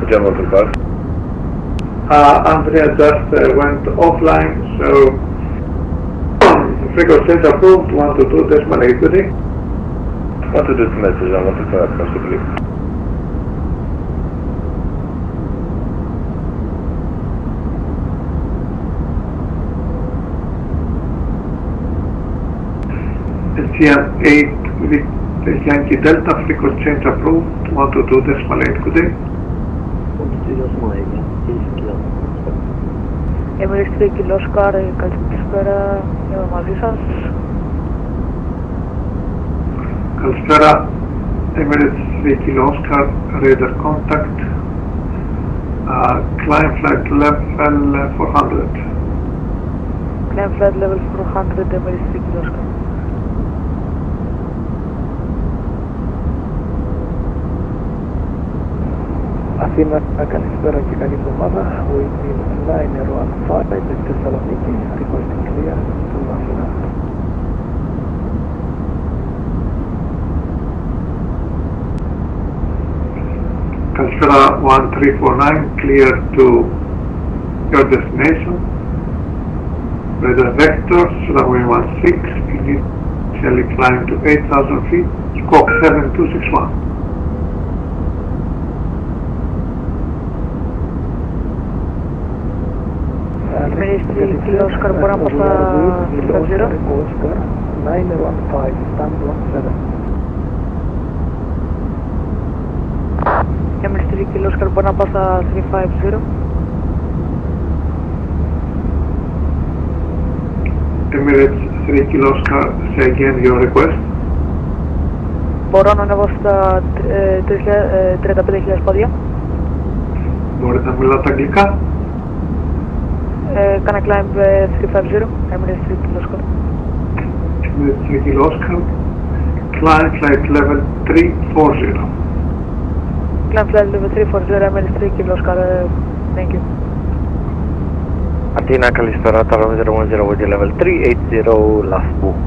ATM 125. Andrea just went offline, so frequency approved 122.8. Good day. 122 message, I want to correct possibly. ATM 8 with Yankee Delta, frequency change approved 122.8. Good day. 122.8, Emirates 3 Kilo Oscar, καλησπέρα, είμαι μαζί σας. Καλησπέρα, Emirates 3 Kilo Oscar, radar contact, climb flight level 400. Climb flight level 400, Emirates 3 Kilo Oscar. Αθήνα, καλησπέρα και καλή εβδομάδα. Waiting 915, Θεσσαλονίκη, requesting clear to Αθήνα. Καλησπέρα 1349, clear to your destination. Radar vectors, runway 16, initially climb to 8,000 feet, squawk 7261. Emirates 3 Kilo Oscar, μπορώ να πάω στα 350. 915, stand 17. Emirates 3 Kilo Oscar, μπορώ να πάω στα 350. Emirates 3 Kilo Oscar, say again your request. Μπορώ να ανέβω στα 35.000 πόδια. Μπορείτε να μιλάτε αγγλικά. Can I climb 350? Emirates 3 Kilo Oscar. Emirates 3 Kilo Oscar, climb flight level 340. Climb flight level 340, Emirates 3 Kilo Oscar, thank you. Athena, καλησπέρα, Tower 010 with level 380, last book.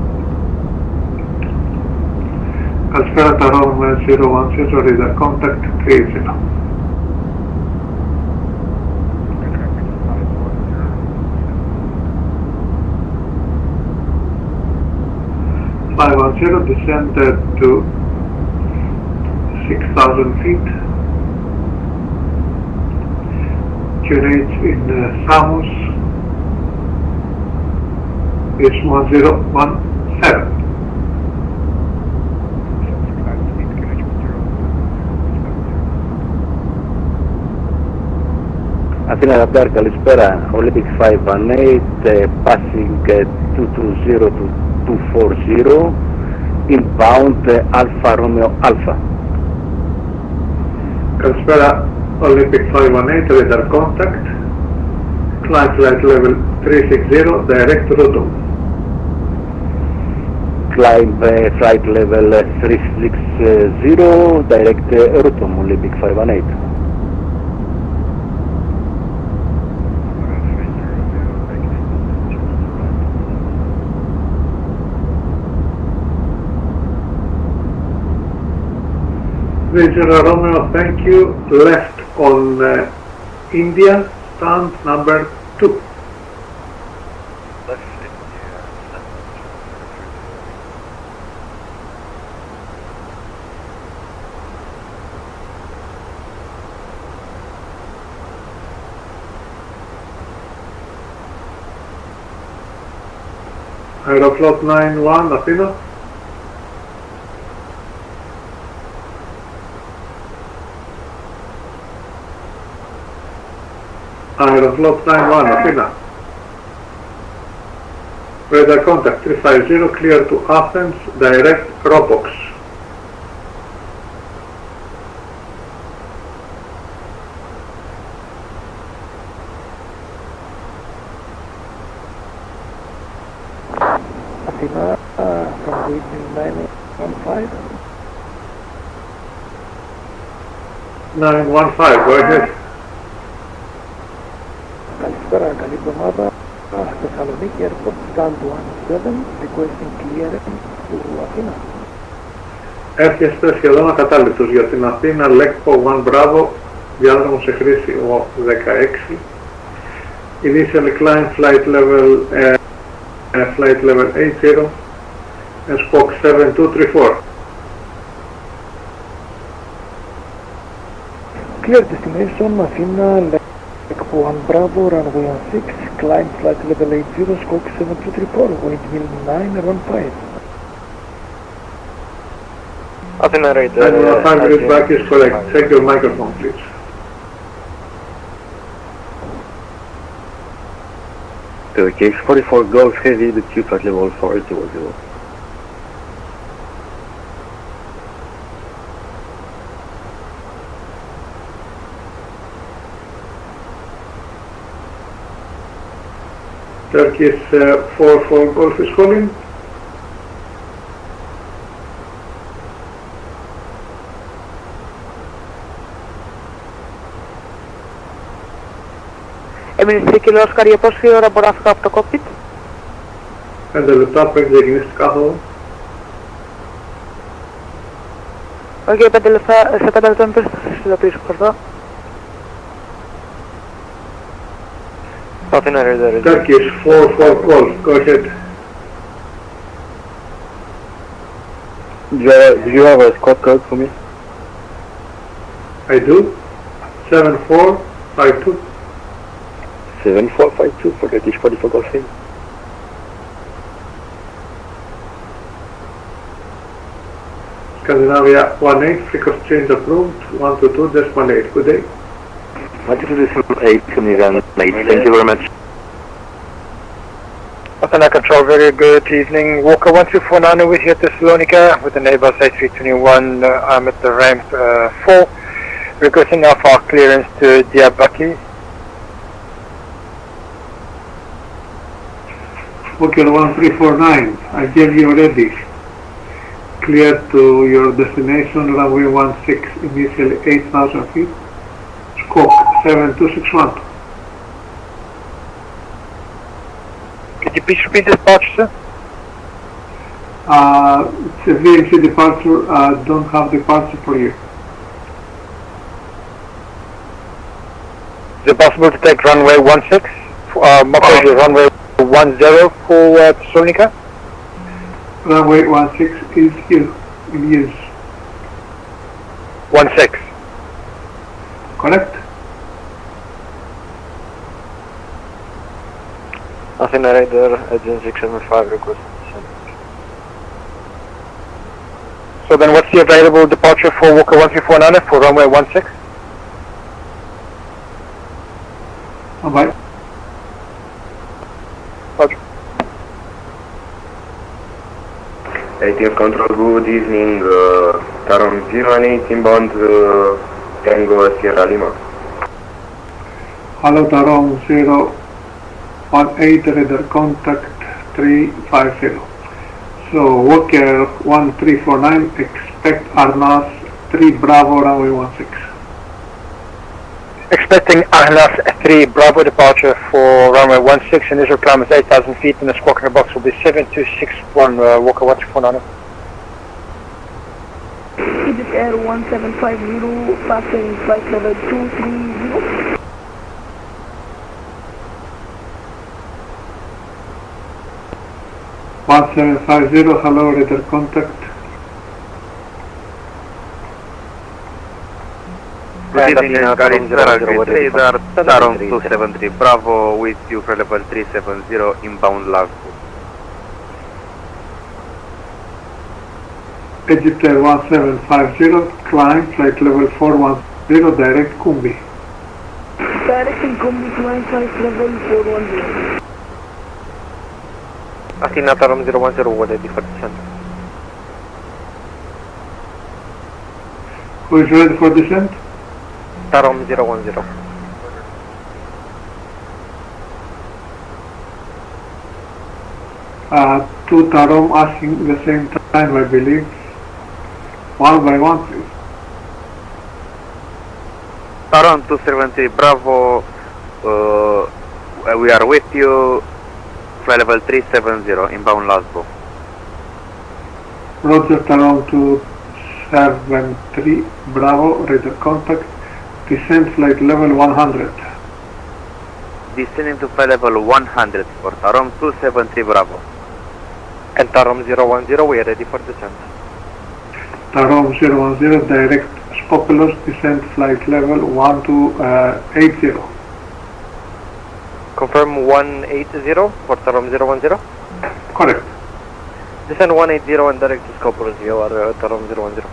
Καλησπέρα, Tower 010, radar contact 380. 510, descended to 6,000 feet. QNH in Samos is 1017. Athena Radar, καλησπέρα. Olympic 518, passing 220 to 240, inbound Alfa Romeo Alpha. Καλησπέρα, Olympic 518, radar contact, climb flight level 360, direct route. Climb flight level 360, direct route, Olympic 518. Victor Romeo, thank you. Left on India, stand number 2. Left India, Aeroflot 91, Athena. Aeroflot 91, Athena. Radar contact 350, clear to Athens, direct Robox. Athena, from Whitney 915. 915, go ahead. Καλησπέρα, καλή εβδομάδα. Θεσσαλονίκη Airport Stand 17, requesting clearance to Αθήνα. Έρχεστε σχεδόν ακατάληπτος για την Αθήνα, Λέκπο 1 Bravo, διάδρομο σε χρήση ο 16. Initially climb flight level 80 and squawk 7234. Clear destination, Athena, Lékpo 1 Bravo, runway 16, climb flight level 80, squawk 7234, windmill 915. Athena radar. 915 reach back is correct. Check your microphone, please. Turkish 44 Golf Heavy, the Q flight level 400. Turkish 44 Golf is calling. Έμεινε 3 κιλό Όσκαρ, για πόση ώρα μπορώ να φύγω από το κόκπιτ? 5 λεπτά πριν ξεκινήσει την κάθοδο. Όχι, 5 λεπτά, σε 5 λεπτά μην πες θα σας ειδοποιήσω, ευχαριστώ. Athena radar. Turkish 44 Golf, go ahead. Do you have a squad code for me? I do. 7452. 7452 for Turkish 44 Golf Heavy. Scandinavia 18, frequency change approved, 122.8. Good day. 122.8, Scandinavian 8, thank you very much. Athena Control, very good evening. Walker 1249 with here Thessalonica with the Airbus A321. I'm at the ramp 4, requesting now for clearance to Diyarbakir. Walker 1349, I gave you already. Clear to your destination, runway 16, initially 8,000 feet, squawk 7261. Could you please repeat the departure, sir? It's a VMC departure, don't have departure for you. Is it possible to take runway 16? Runway 10 for Thessalonica? Runway 16 is here, in use. 16. Correct? Athena radar, Agent 675 request. So then what's the available departure for Walker 1349 for runway 16? Bye. Okay. ATF Control, good evening. Tarom 018 inbound Tango Sierra Lima. Hello Tarom 018, radar contact 350. So Walker 1349, expect Arnas 3 Bravo runway 16. Expecting Arnas 3 Bravo departure for runway 16, initial climb is 8,000 feet and the squawk in the box will be 7261 Walker 1349. Egypt Air 1750, passing flight level 230. One 1750, hello, radar contact. Good evening, radar, Tarom 273 Bravo with you for level 370 inbound Lagos. Egypt Air 1750, climb, flight level 410, direct Kumbi. Directing Combi climb flight level 410. Athena Tarom 010, we're ready for descent. Who is ready for descent? Tarom 010. Two Tarom asking the same time, I believe. One by one, please. Tarom 273, Bravo, we are with you, flight level 370, inbound Lasbo. Roger, Tarom 273, Bravo, radar contact, descent flight level 100. Descending to flight level 100 for Tarom 273, Bravo. And Tarom 010, we are ready for descent. Tarom 010, direct Skopelos, descent flight level 1280. Confirm 180 for Tarom 010? Correct. Descend 180 and direct to Skopelos, you are Tarom 010.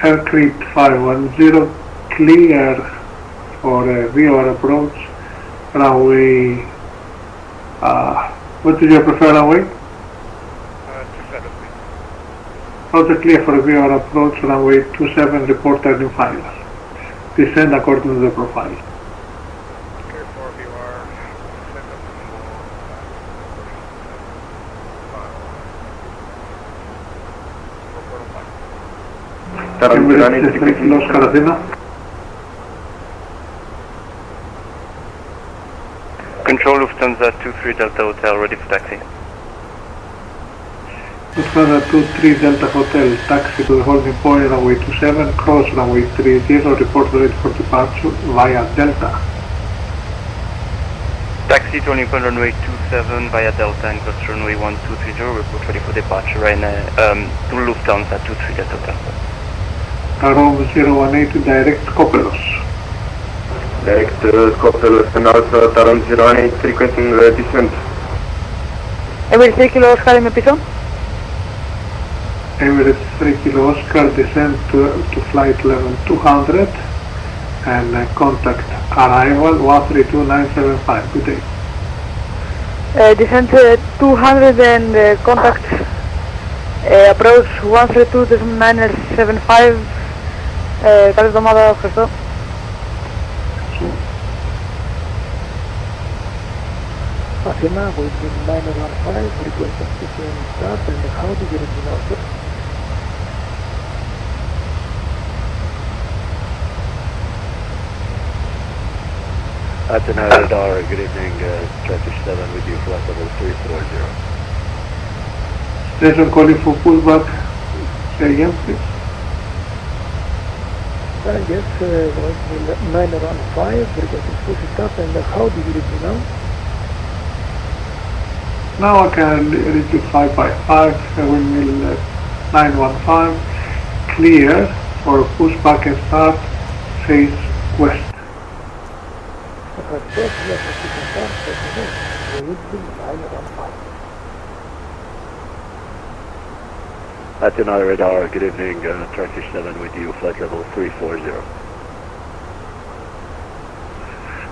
Aircraft 510, clear for VOR approach, runway, what is your preferred runway? 27. Roger, clear for VOR approach, runway 27, report turning finals. Descend according to the profile. Emirates Oscar Athena. Control Lufthansa 23 Delta Hotel, ready for taxi. Lufthansa 23 Delta Hotel, taxi to the holding point, runway 27, cross runway 30, report ready for departure via Delta. Taxi to holding point runway 27 via Delta and cross runway 1230, report ready for departure right now, to Lufthansa 23 Delta Hotel. Tarom 018, direct Skopelos. Direct Skopelos and also Tarom 018 requesting descent. Emirates 3 Kilo Oscar, είμαι πίσω. Emirates 3 Kilo Oscar, descent to flight level 200 and contact arrival 132975. Good day. Descent 200 and contact approach 132.975. Καλή εβδομάδα, ευχαριστώ. Athena, waiting 915, request assistance start, and how do you reach out? Athena radar, good evening, Turkish 7 with you, flight level 340. Station calling for pullback. Say again, please. Yes, 915, requesting push start, and how do you reach me now? Now I can reach you 5 by 5, windmill 915, clear for pushback and start, face west. Athena radar, good evening, Turkish 7 with you, flight level 340.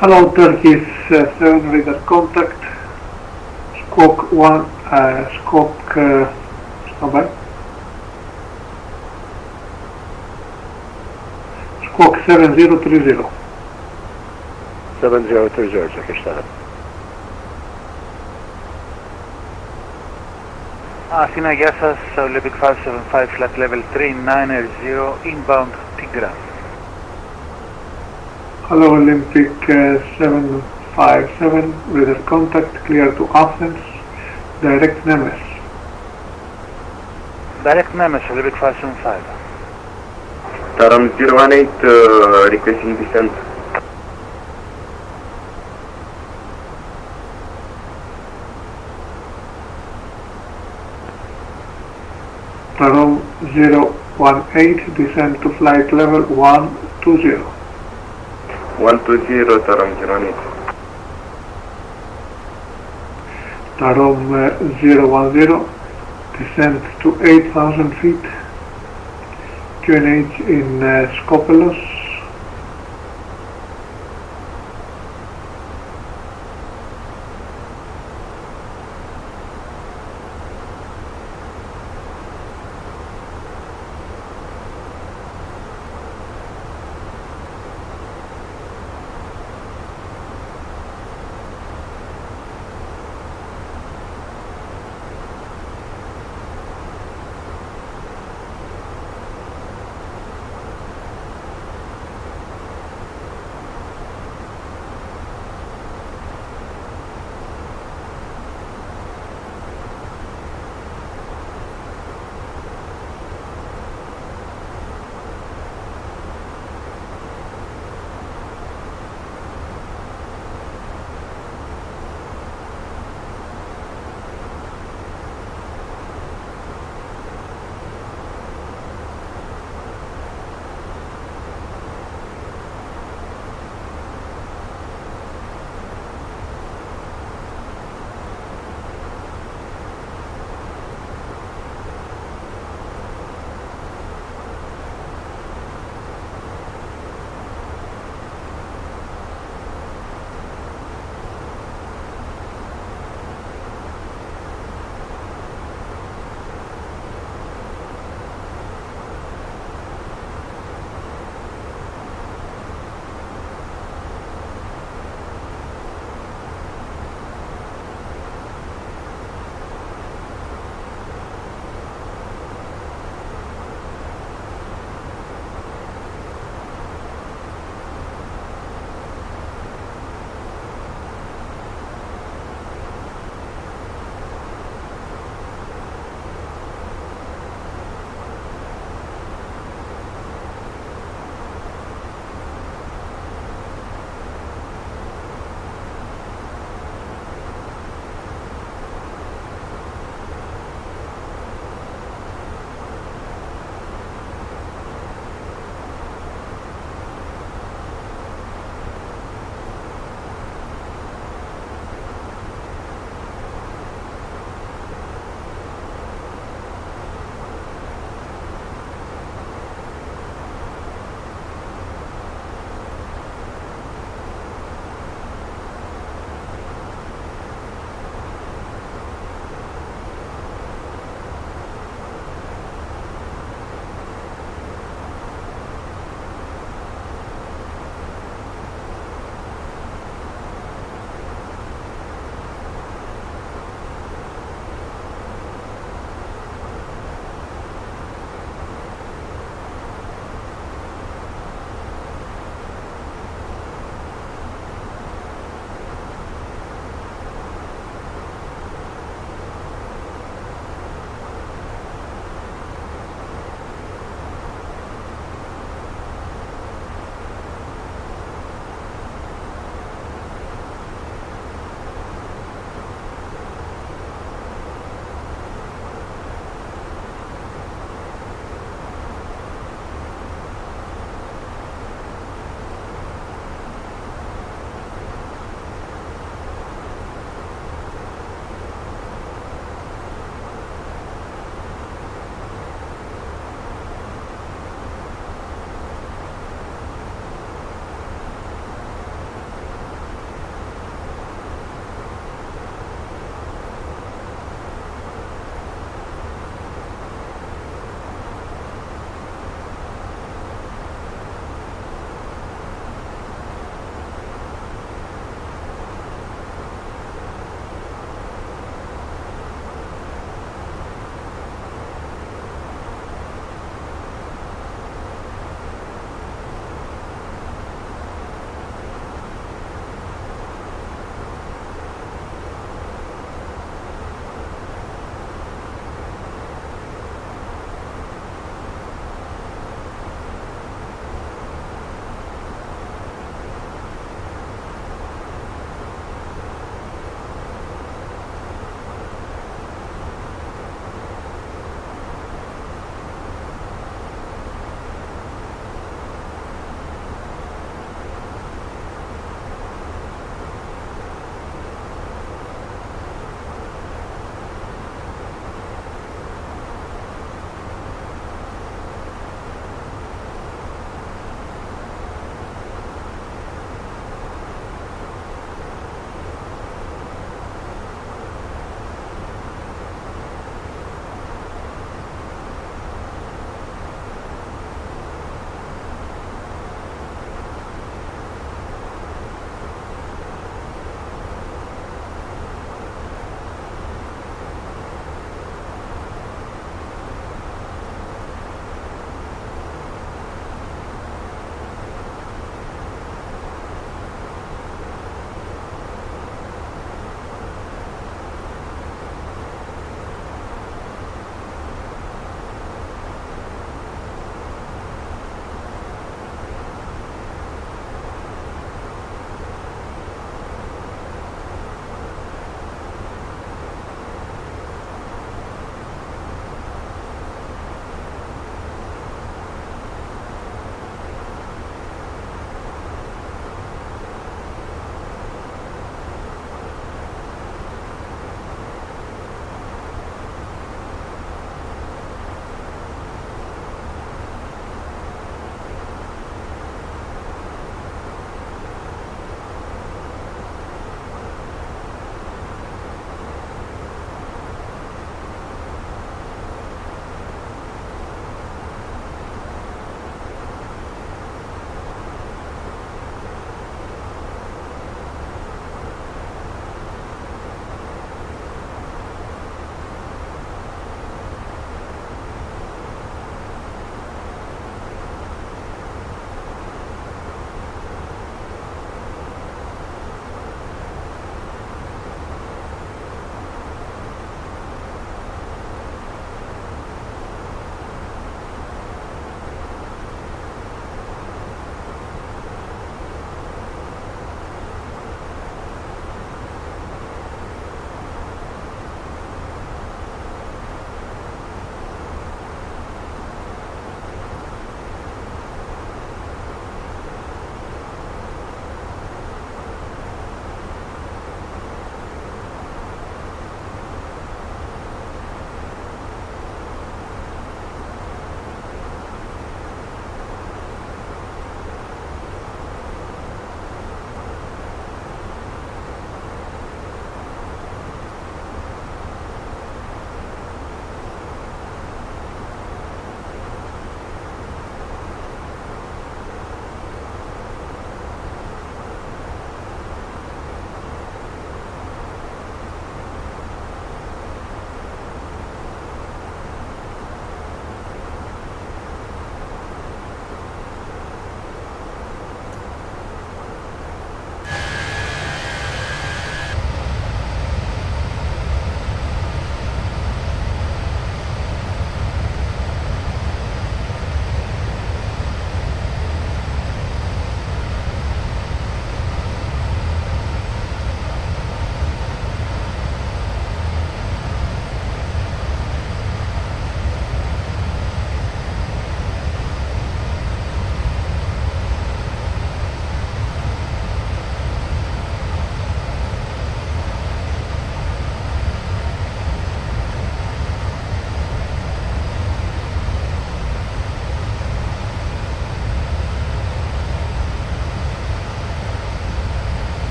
Hello, Turkish 7 radar contact. Squawk 1, squawk, standby. Squawk 7030. 7030, Turkish 7. Athena, γεια σας, Olympic 575, flight level 390, inbound Tigra. Hello, Olympic 757, radar contact, clear to Athens, direct Nemes. Direct Nemes, Olympic 575. Tarom 018 requesting descent. Tarom 018, descend to flight level 120. 120, Tarom 018. Tarom 010, descend to 8,000 feet, QNH in Skopelos.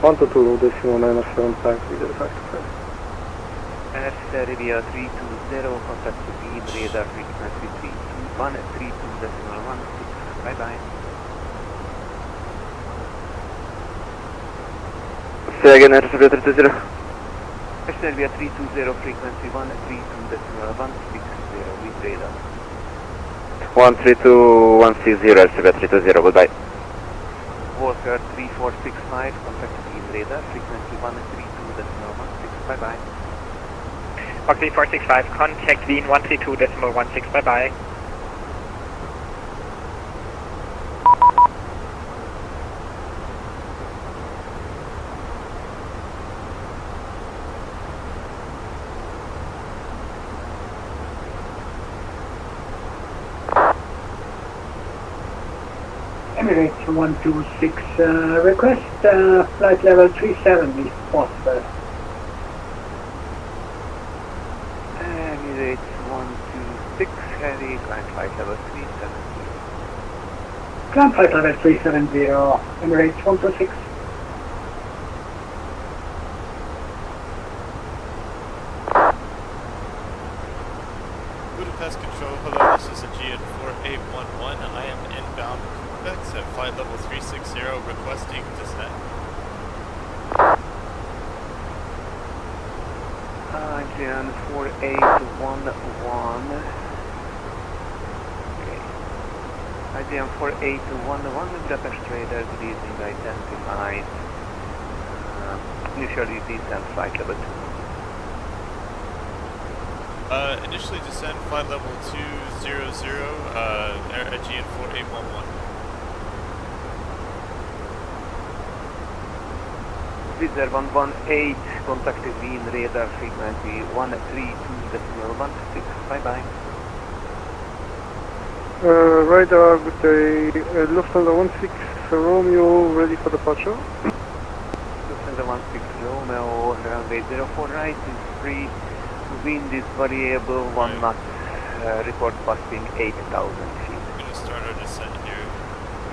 122.975, Air Serbia 320, contact to beam radar frequency 32132.16. Bye bye. Say again, Air Serbia 320. Air Serbia 320, frequency 132.160 with radar. 132.160, Air Serbia 320, goodbye. Walker 3465, contact to beam radar frequency 132.16. Bye bye. Walker 3465, contact Wien 132.16. Bye bye. Emirates 126, request flight level 370 if possible. Emirates 126, heavy, climb flight level 370. Climb flight level 370, Emirates 126. Budapest Control, hello, this is Aegean 4811. I am inbound Quebec at flight level 360, requesting descent. Aegean 4811. Okay. Aegean 4811, Budapest radar, good evening, identified. Initially descent flight level 2. Initially descend flight level 200, Aegean 4811. Wizard 118, contact Wien radar frequency 132.16. Bye bye. Radar, good day. Lufthansa 16 Romeo, ready for departure. Lufthansa 16 Romeo, runway 04 right is free. Wind is variable, 1 knot, report busting 8,000 feet. I'm going to start our descent here.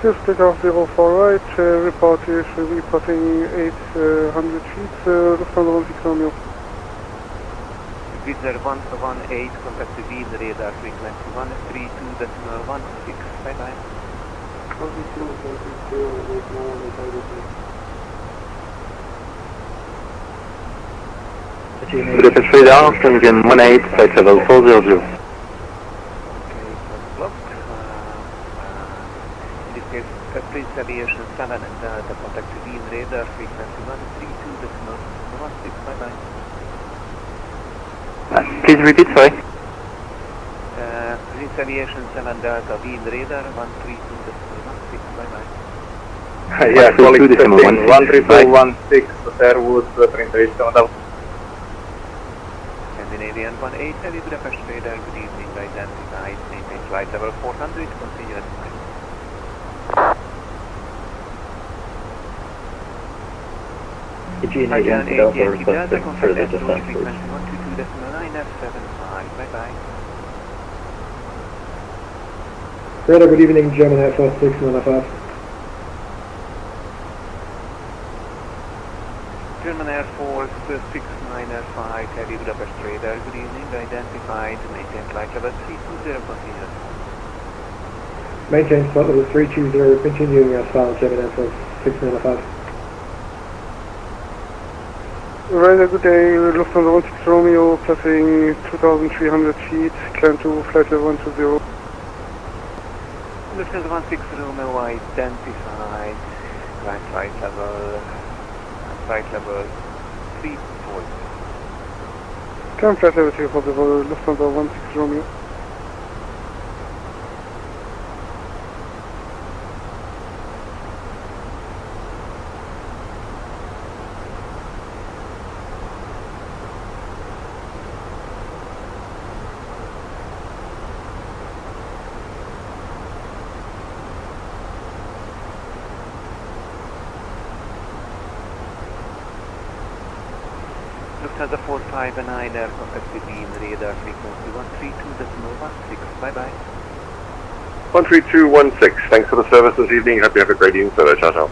Just take off 04 right, report is reporting 800 feet, Lufthansa 16 Romeo. Wizard 118, contact the Wien radar frequency 132.16. Bye bye. Budapest radar, Aegean 18, flight level 400. Okay, blocked. In this case, Prince Aviation 7 and Delta, contact the Wien radar frequency 132.16. Bye bye. Please repeat, sorry. Prince Aviation 7 Delta, Wien radar 132.16. Bye bye. Yeah, colleague 132.16, Sherwood, Prince Aviation 7 Delta. Scandinavian 18, heavy Budapest radar, good evening, identified, maintain flight level 400, continue at time. Aegean Aegean 8 Delta 8 Yankee requesting Delta, contact further Approach descent, frequency please. 122.9F75, bye bye. Radar, good evening, German Air Force 695. German Air Force 69F5, heavy Budapest radar, good evening, identified, maintain flight level 320, continue. Maintain flight level 320, continuing as found, German Air Force 695. Radar, good day. Lufthansa 16 Romeo, passing 2,300 feet, climb to flight level 120. Lufthansa 16 Romeo identified, climb flight level 340. Climb flight level 340, Lufthansa 16 Romeo. Lufthansa 459 air contact with Wien radar frequency 132.16. Bye bye. 13216, thanks for the service this evening. Hope you have a great evening, sir. Ciao, ciao.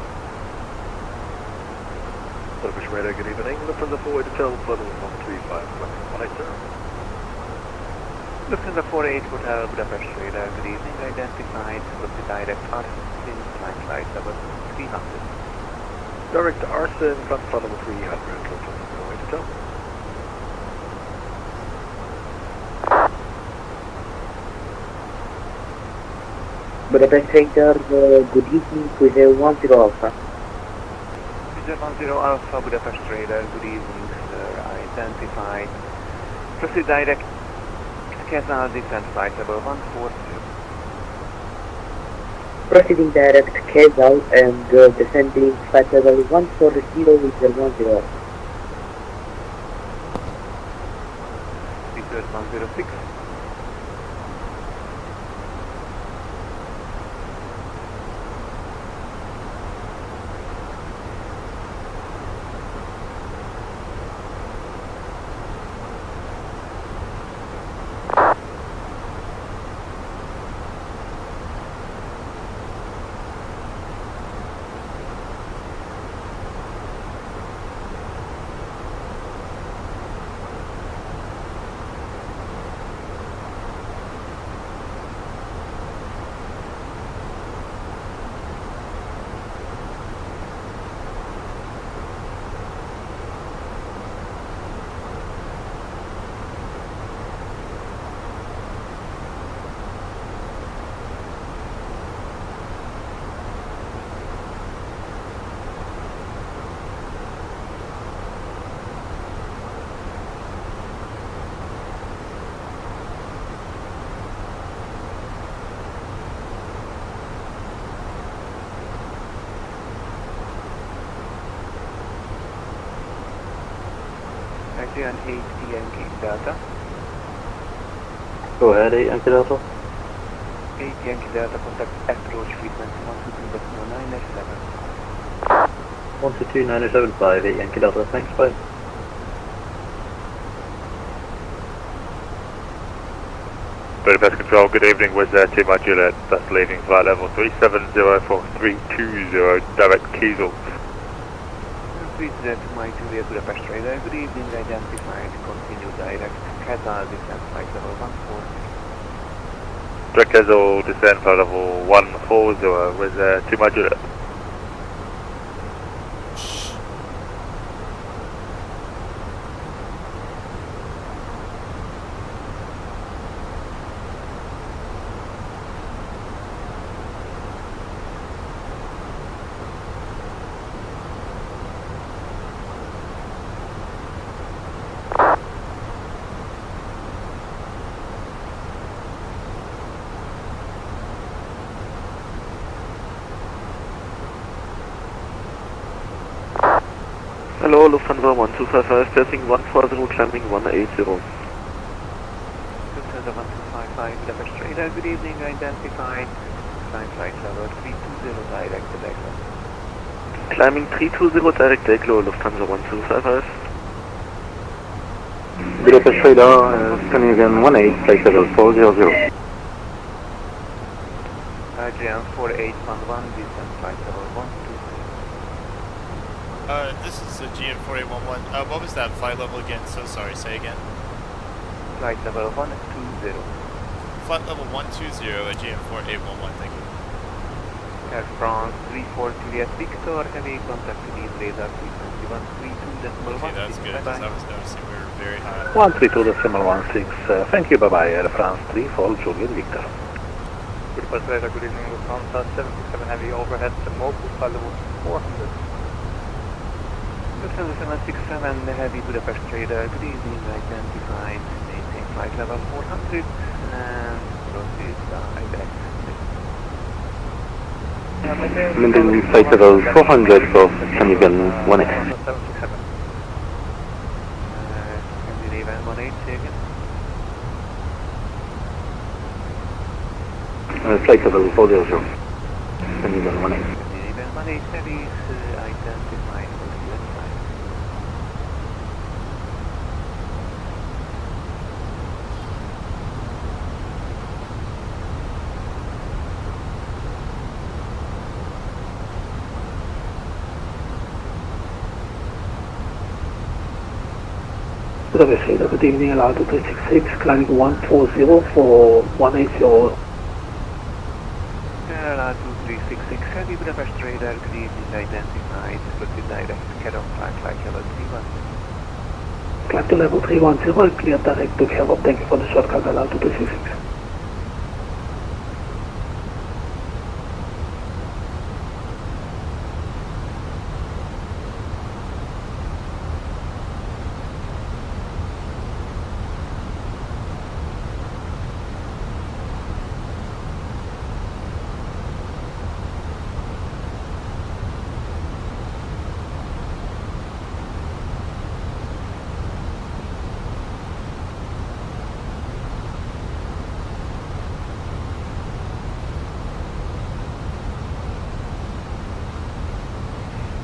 Hotel, flight level 135, flight 180. Lufthansa 48 Hotel Budapest Radar, good evening, identified with the direct Athens flight level 300. Direct Arsen, flight level 300, Lufthansa 48 Hotel. Budapest Radar, good evening, we have 10 Alpha. Visual 10 Alpha Budapest Radar, good evening, sir, identified. Proceed direct Kazan descent flight level 140. Proceeding direct Kazan and descending flight level 140 with 10 Alpha. Visual 106. Taxi on 8 Yankee Delta. Go ahead, 8 Yankee Delta. 8 Yankee Delta, contact approach frequency 122.997. 122.975, 8 Yankee Delta, thanks, bye. Budapest Control, good evening, with Team Juliet, that's leaving flight level 3704-320, direct Kiesel. Please to my Juliet Budapest Radar, good evening, identified, continue direct Kazan descent flight level 140. Direct Kiesel, descent flight level 140, with Team Juliet. Hello, Lufthansa 1255, passing 140, climbing 180. Lufthansa 1255, Budapest Radar, good evening, identified, climb flight level 320, direct Deglo. Climbing 320, direct Deglo, Lufthansa 1255. Budapest Radar, scanning again 18, flight level 400. Adrian 4811, descent flight level 120. This is a GN4811. What was that flight level again? So sorry, say again. Flight level 120. Flight level 120 at GN4811, thank you. Air France 34 Juliet Victor, heavy contact to lead radar frequency 132.16. Okay, that's good, because I was noticing we were very high. 132.16, thank you, bye-bye, Air France 34 Juliet Victor. Budapest Radar, good evening, Lufthansa 767 heavy overhead, the mobile flight level 400. Lufthansa 767 heavy Budapest Radar, good evening, identified, maintain flight level 400 and proceed direct. Maintaining flight level 400, so can you get 1X? Scandinavian 180 again. Flight level 400, can you get 1X? Scandinavian 180 heavy is identified for the US side. Budapest Radar, good evening, Alto 366, climbing 140 for 180. Alto 366, heavy Budapest Radar, good evening, identified, proceed direct, Kerov, flight level 31. Climb to level 310, clear direct to Kerov, thank you for the shortcut, Alto 366.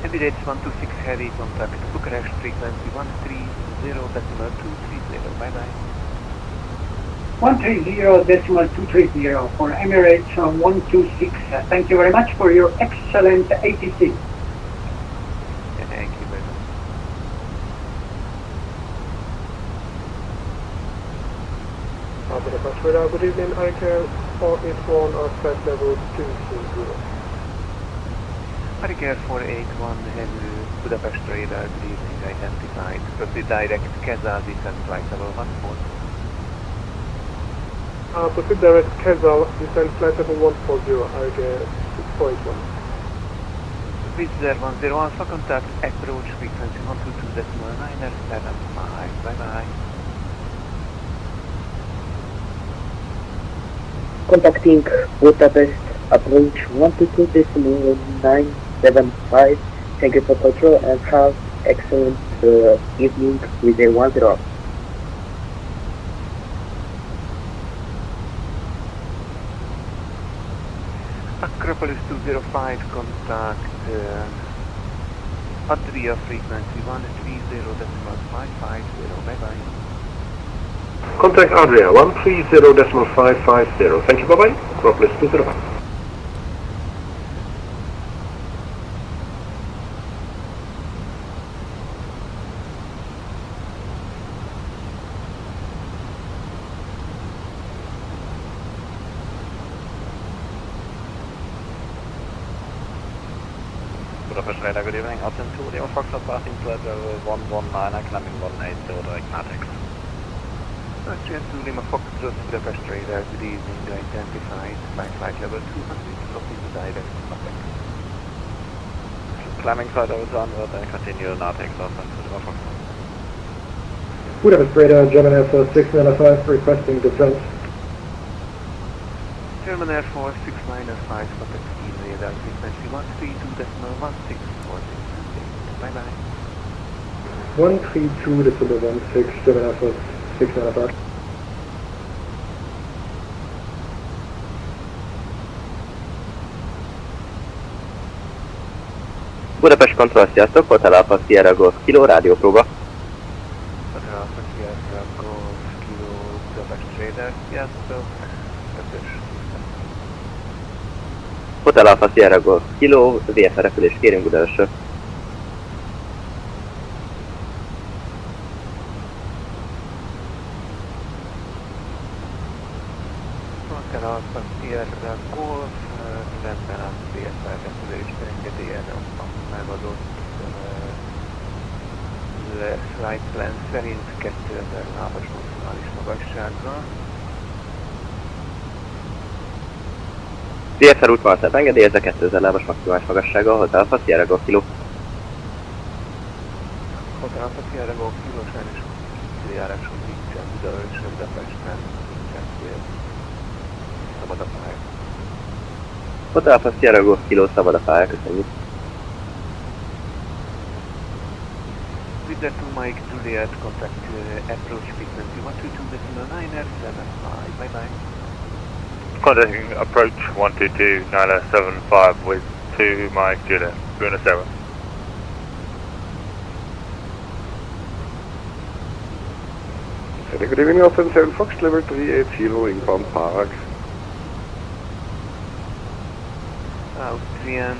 Emirates 126 heavy, contact Bucharest, frequency 130.230, bye bye. 130.230 for Emirates 126. Thank you very much for your excellent ATC. Thank you very much. Budapest Radar, good evening, ICAO 481 on flight level 230. Hurricane 481, heavy Budapest Radar, good evening, identified, proceed direct, Kezal, descent flight level 14. Proceed direct, Kezal, descent flight level 140, Hurricane 481. Wizard 101 for contact, approach frequency 122.975, bye bye. Contacting Budapest, approach 122.975, thank you for control and have excellent evening with a 10. Acropolis 205, contact Adria frequency 130.550, bye bye. Contact Adria 130.550, thank you, bye bye. Acropolis 205. Budapest Radar, good evening. Athens Flight, Lima Foxtrot, passing flight level 119, climbing 180, direct NATX. Athens Lima Foxtrot, Budapest Radar, good evening, identified, flight level 200, proceed to direct NATX. Climbing flight level 200, then continue NATX, Athens Lima Foxtrot. Budapest Radar, German Air Force 695, requesting descent. German Air Force 695, contact Kiev radar, frequency 132.164, bye bye. 132.16, German Air Force 695. Budapest Control, sziasztok, Hotel Alpha Sierra Golf Kilo, rádiópróba. Hotel Alpha Sierra Golf Kilo, Budapest Radar, sziasztok, Hotel Alpha Sierra Golf Kilo, VFR repülést kérünk Budapestről. Hotel Alpha Sierra Golf, rendben a VFR repülést engedélyen a megadott flight plan szerint 2000 lábas maximális magassággal. VFR útvonalat engedélyezze 2000 lábas maximális magassággal, Hotel Alpha Sierra Golf Kilo. Hotel Alpha Sierra Golf Kilo, sajnos kijáráson nincsen Budaörsön, Budapesten, nincsen cél. Szabad a pálya. Hotel Alpha Sierra Golf Kilo, szabad a pálya, köszönjük. Wizard 2 Mike Juliet, contact approach frequency 122.975, bye bye. Contacting approach 122.975 with 2 Mike Juliet, Bruno 7. Good evening, Athens 7 Fox, level 380, inbound park. Austrian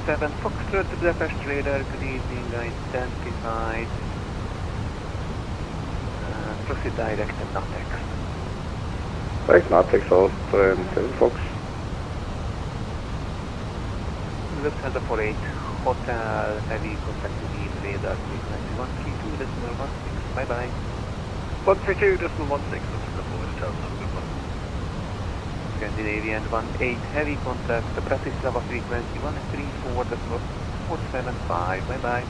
7 Foxtrot, Budapest Radar, good evening, identified. Proceed direct and Natex. Direct Natex out Fox. Lufthansa 48, Hotel Heavy contact with the radar frequency 132.16. Bye bye. 132.16, Lufthansa 4 Hotel, have a good one. Scandinavian 18, heavy contact, Bratislava frequency 134.475. Bye bye.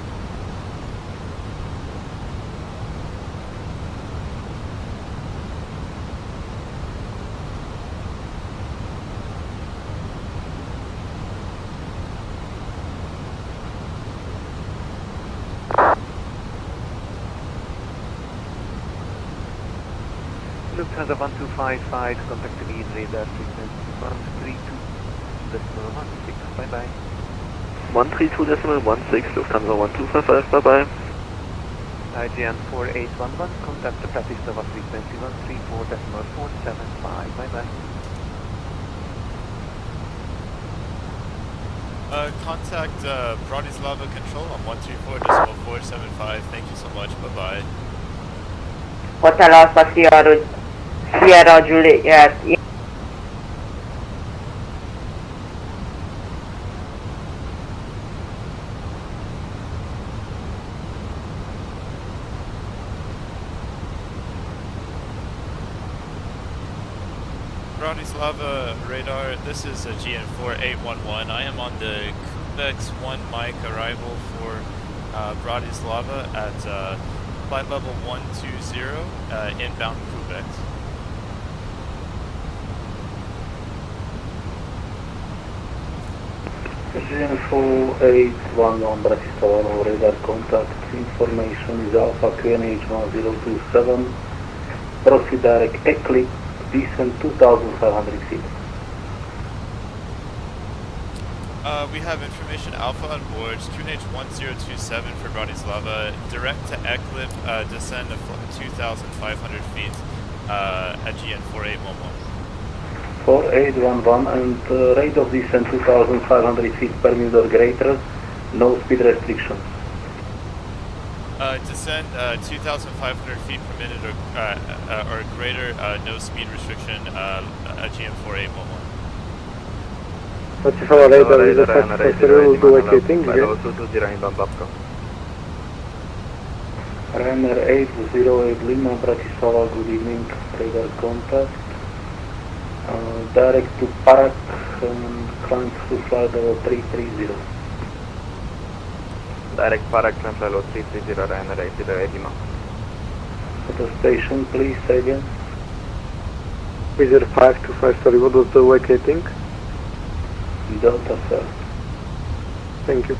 Lufthansa 1255, contact the lead radar frequency 132.16, bye bye. 132.16, Lufthansa 1255, bye bye. IGN 4811, contact the Bratislava frequency 134.475, bye bye. Contact Bratislava Control on 134.475. Thank you so much. Bye bye. Hotel Alpha Sierra Juliet. Bratislava radar, this is a GN4811. I am on the Kubex 1 mic arrival for Bratislava at flight level 120, inbound Kubex. GN4811 Bratislava radar contact. Information is Alpha QNH 1027. Proceed direct Eclipse. Descent 2,500 feet. We have information Alpha on board, QNH 1027 for Bratislava, direct to Eclipse, descend to 2,500 feet at GN 4811. 4811 and rate of descent 2,500 feet per minute or greater, no speed restrictions. Descend 2,500 feet per minute or greater, no speed restriction at GM 4811. Bratislava radar is a fast will do vacating again. Ryanair 808 Lima, Bratislava, good evening, radar contact. Direct to Parak and climb to flight level 330. Direct Parak, climb level 330, Ryanair 808 Lima. At the station, please, say again. Wizard 525, sorry, what was the vacating? Delta, sir. Thank you.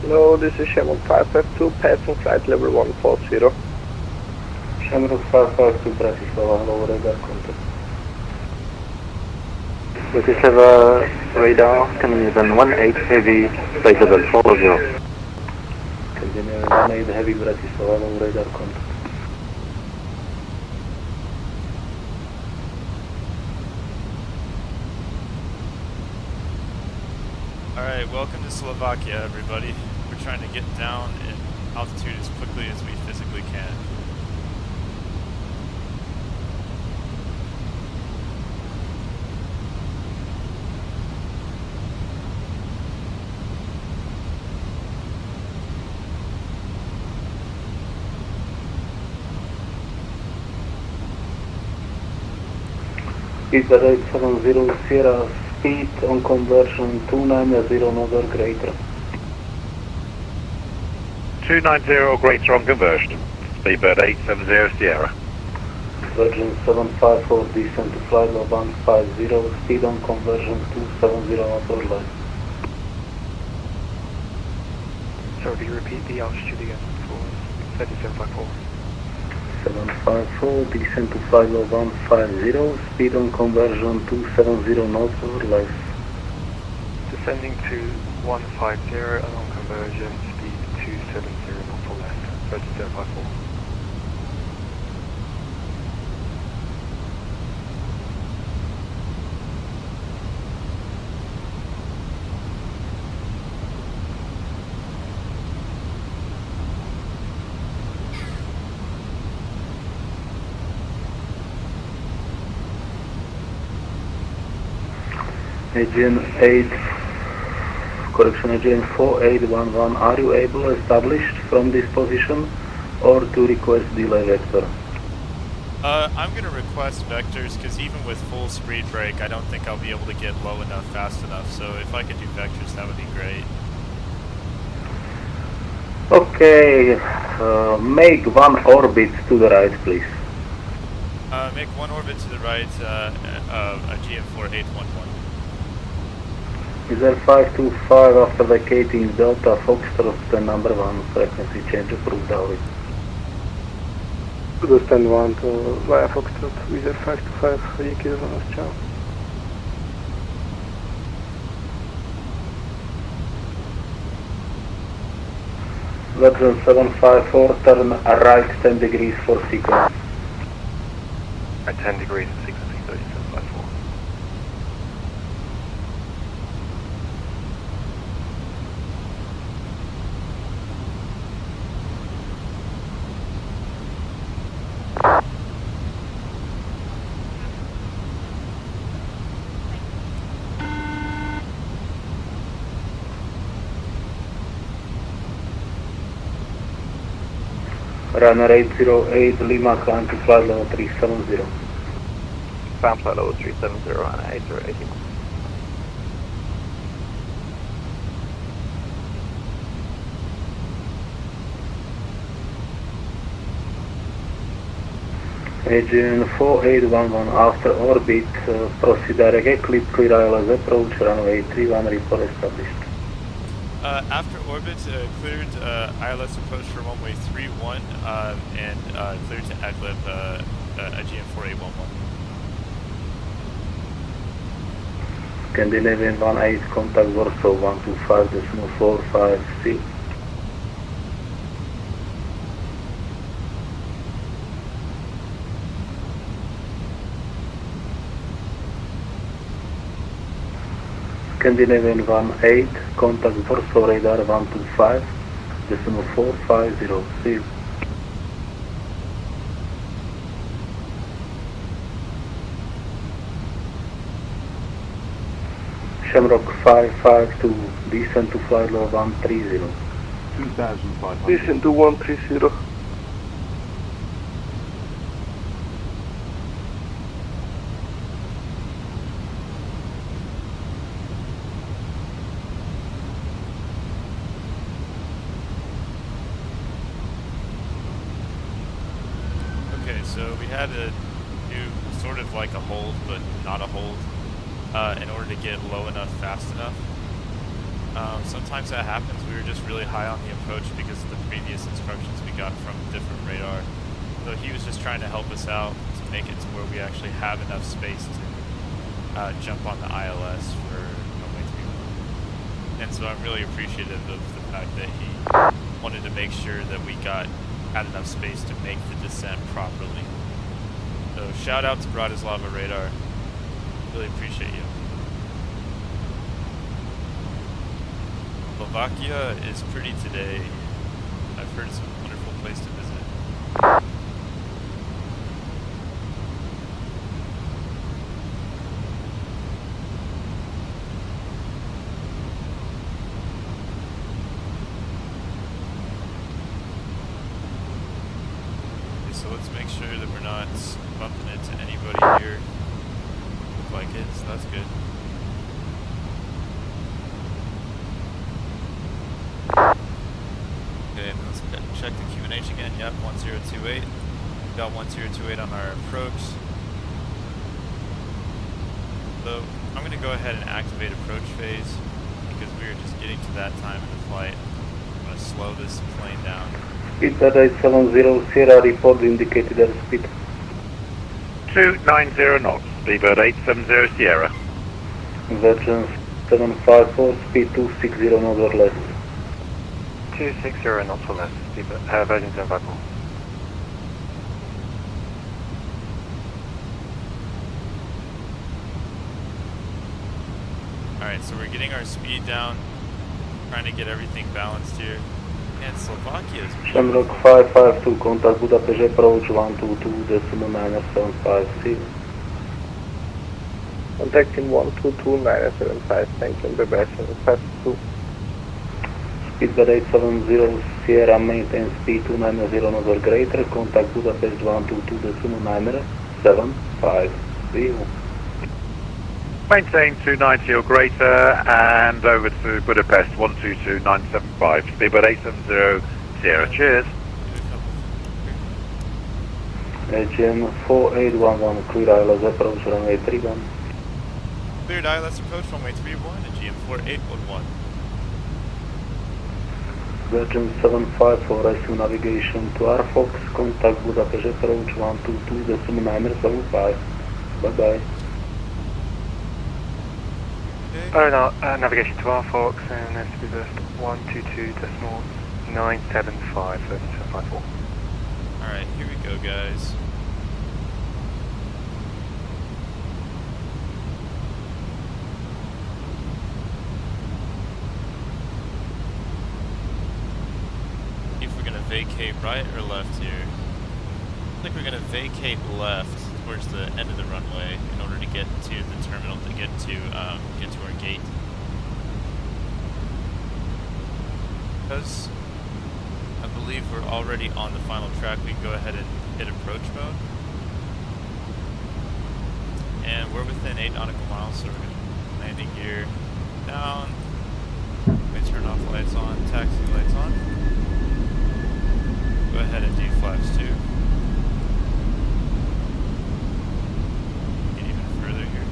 Hello, this is Shamrock 552, passing flight level 140. Shamrock 552, Bratislava, hello, radar contact. Bratislava radar, Scandinavian 18 heavy, flight level 40. Scandinavian 18 heavy, Bratislava, hello, radar contact. Alright, welcome to Slovakia, everybody. We're trying to get down in altitude as quickly as we physically can. Pizza rate 70 Sierra, speed on conversion 290 knots or greater. 290 or greater on conversion. Speedbird 870 Sierra. Virgin 754, descent to flight level 150, speed on conversion 270 knots or less. Sorry, do you repeat the altitude again for 3754? 754, descent to flight level 150, speed on conversion 270 knots or less. Descending to 150 and on conversion speed 270 knots or less. 3754. Agent 8, correction, Agent 4811, are you able to establish from this position or to request delay vector? I'm going to request vectors because even with full speed brake, I don't think I'll be able to get low enough fast enough. So if I could do vectors, that would be great. Okay, make one orbit to the right, please. Make one orbit to the right, a GM4811. Is there 525 after vacating Delta Foxtrot the number 1 frequency change approved hourly? Stand 1 to via Foxtrot, Wizard 525, Yankee Ronos, ciao. Virgin 754, turn right 10 degrees for sequence. At 10 degrees, sequencing 3754. Runner 808, Lima, climb to flight level 370. Climb flight level 370 on 8080. Agent 4811, after orbit, proceed directly, clear ILS approach, runway 31, report established. After orbit, cleared ILS approach for runway 31 and cleared to AGLIP a GM4811. Scandinavian 18, contact Warsaw 125.45C. Scandinavian 18, contact Warsaw radar 125.450. See you. Shamrock 552, descend to flight level 130. 2500. Descend to 130. Okay, so we had to do sort of like a hold, but not a hold, in order to get low enough, fast enough. Sometimes that happens. We were just really high on the approach because of the previous instructions we got from different radar. So he was just trying to help us out to make it to where we actually have enough space to jump on the ILS for runway 31. And so I'm really appreciative of the fact that he wanted to make sure that we had enough space to make the descent properly. So shout out to Bratislava Radar. Really appreciate you. Slovakia is pretty today. I've heard it's a wonderful place to visit. Okay, so let's make sure that we're not bumping into anybody here. Look like it, so that's good. Okay, let's check the QNH again. Yep, 1028. Got 1028 on our approach. So I'm going to go ahead and activate approach phase because we are just getting to that time in the flight. I'm going to slow this plane down. Speed 870, Sierra report indicated airspeed. 290 knots, Speedbird 870 Sierra. Virgin 754, speed 260 knots or less. 260 knots or less, Virgin 754. Alright, so we're getting our speed down, trying to get everything balanced here. And Slovakia is Shamrock 552, contact Budapest approach 122.975, see you. Contacting 122.975, thank you, Bebek 752. Speedbird 870 Sierra maintain speed 290 knots or greater, contact Budapest 122.975. Maintain 290 or greater and over to Budapest 122975. Speedbird 870 Sierra. Cheers. AGM 4811 clear ILS approach runway 31. Cleared ILS approach runway 31 and GM 4811. Virgin 754 resume navigation to RFOX, contact Budapest approach 122.975. Bye bye. No, navigation to RFOX and that's to be the 122.975 for 754. Alright, here we go, guys. If we're gonna vacate right or left here. I think we're gonna vacate left towards the end of the runway in order to get to the terminal to get to our gate. Because I believe we're already on the final track, we can go ahead and hit approach mode. And we're within 8 nautical miles, so we're going to landing gear down. We turn off lights on, taxi lights on. Go ahead and do flaps 2. Get even further here.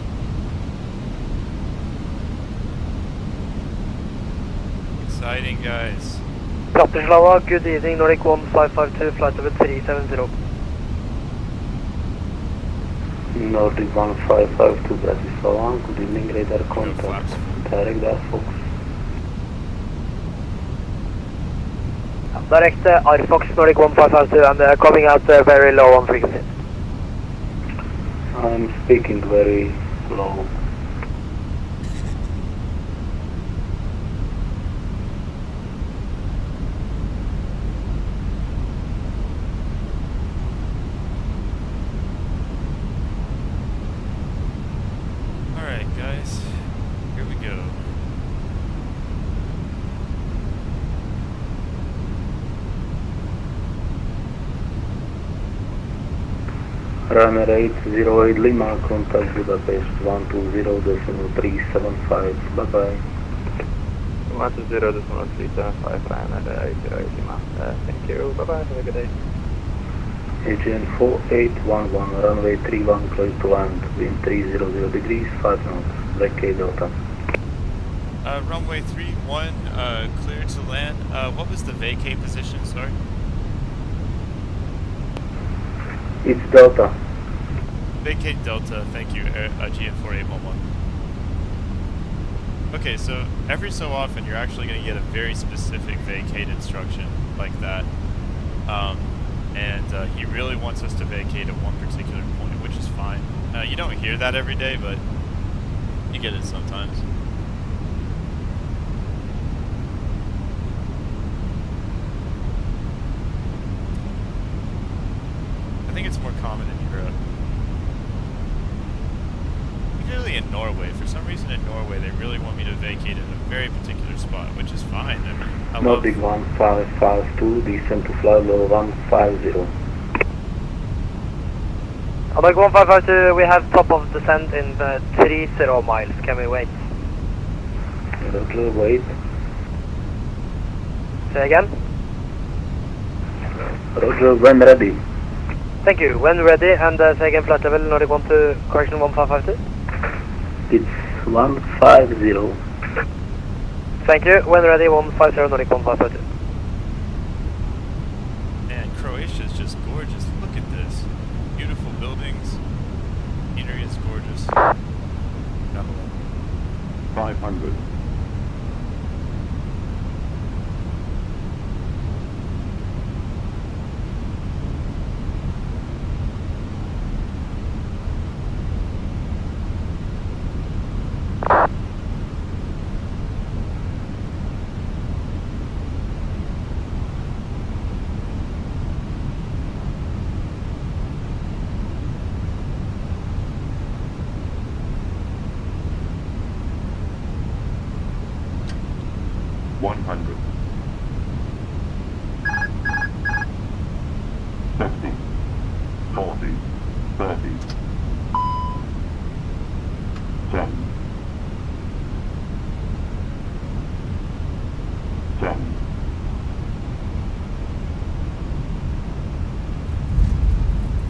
Exciting, guys. Bratislava, good evening, Nordic 1552, flight level 370. Nordic 1552 Bratislava, good evening, radar contact, direct RFOX. Direct RFOX, Nordic 1552, and coming out very low on frequency. I'm speaking very low. Alright, guys. Here we go. Runner 808 Lima, contact Budapest 120.375. Bye bye. 120.375, runner 808 Lima. Thank you. Bye bye. Have a good day. AGN 4811, runway 31, close to land, wind 300 degrees, 5 knots, Black K Delta. Runway 31, clear to land. What was the vacate position, sorry? It's Delta. Vacate Delta, thank you, GN 4811. Okay, so every so often you're actually going to get a very specific vacate instruction like that. And he really wants us to vacate at one particular point, which is fine. You don't hear that every day, but you get it sometimes. I think it's more common in Europe. Particularly in Norway. For some reason in Norway they really want me to vacate at a very particular spot, which is fine. I mean, I love... Nordic 1552, descend to flight level 150. Nordic 1552, we have top of descent in 30 miles. Can we wait? Roger, wait. Say again? Roger, when ready. Thank you. When ready, and say again flight level, Nordic 12, correction 1552? It's 150. Thank you. When ready, 150, Nordic 1552. Man, Croatia is just gorgeous. Look at this. Beautiful buildings. Scenery is gorgeous. 500. 50, 40, 30, 10, 10.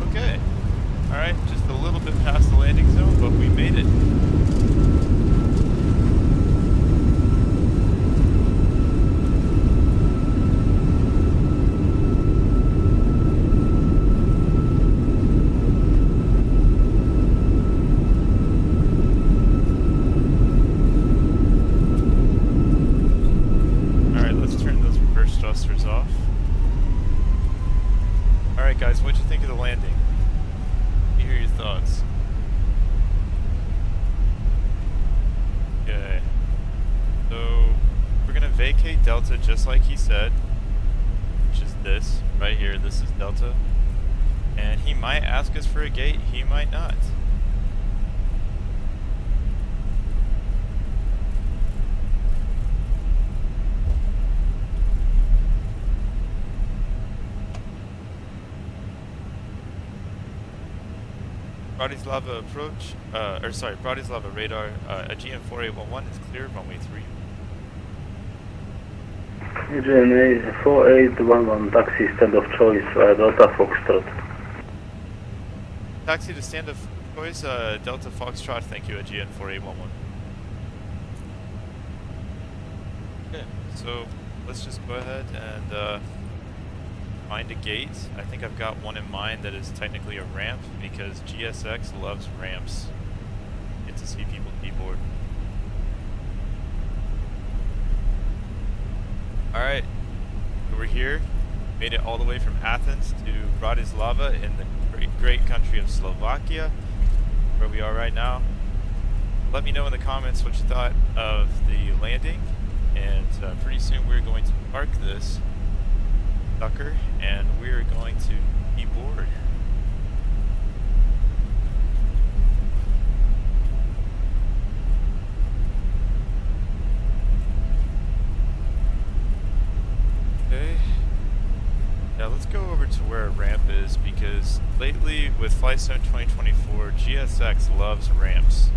Okay. Alright, just a little bit past the landing zone, but we made it. Alright, let's turn those reverse thrusters off. Alright guys, what'd you think of the landing? Let me hear your thoughts. Okay. So, we're gonna vacate Delta just like he said. Which is this, right here, this is Delta. And he might ask us for a gate, he might not. Bratislava approach, Bratislava radar, Aegean 4811 is clear, runway 3. Aegean 4811, taxi stand of choice, Delta Foxtrot. Taxi to stand of choice, Delta Foxtrot, thank you, Aegean 4811. Okay, so let's just go ahead and find a gate. I think I've got one in mind that is technically a ramp because GSX loves ramps. Get to see people keyboard. Alright, so we're here. Made it all the way from Athens to Bratislava in the great country of Slovakia, where we are right now. Let me know in the comments what you thought of the landing, and pretty soon we're going to park this sucker and we're going to keyboard. Okay. Yeah, let's go over to where a ramp is because lately with Flight Zone 2024, GSX loves ramps.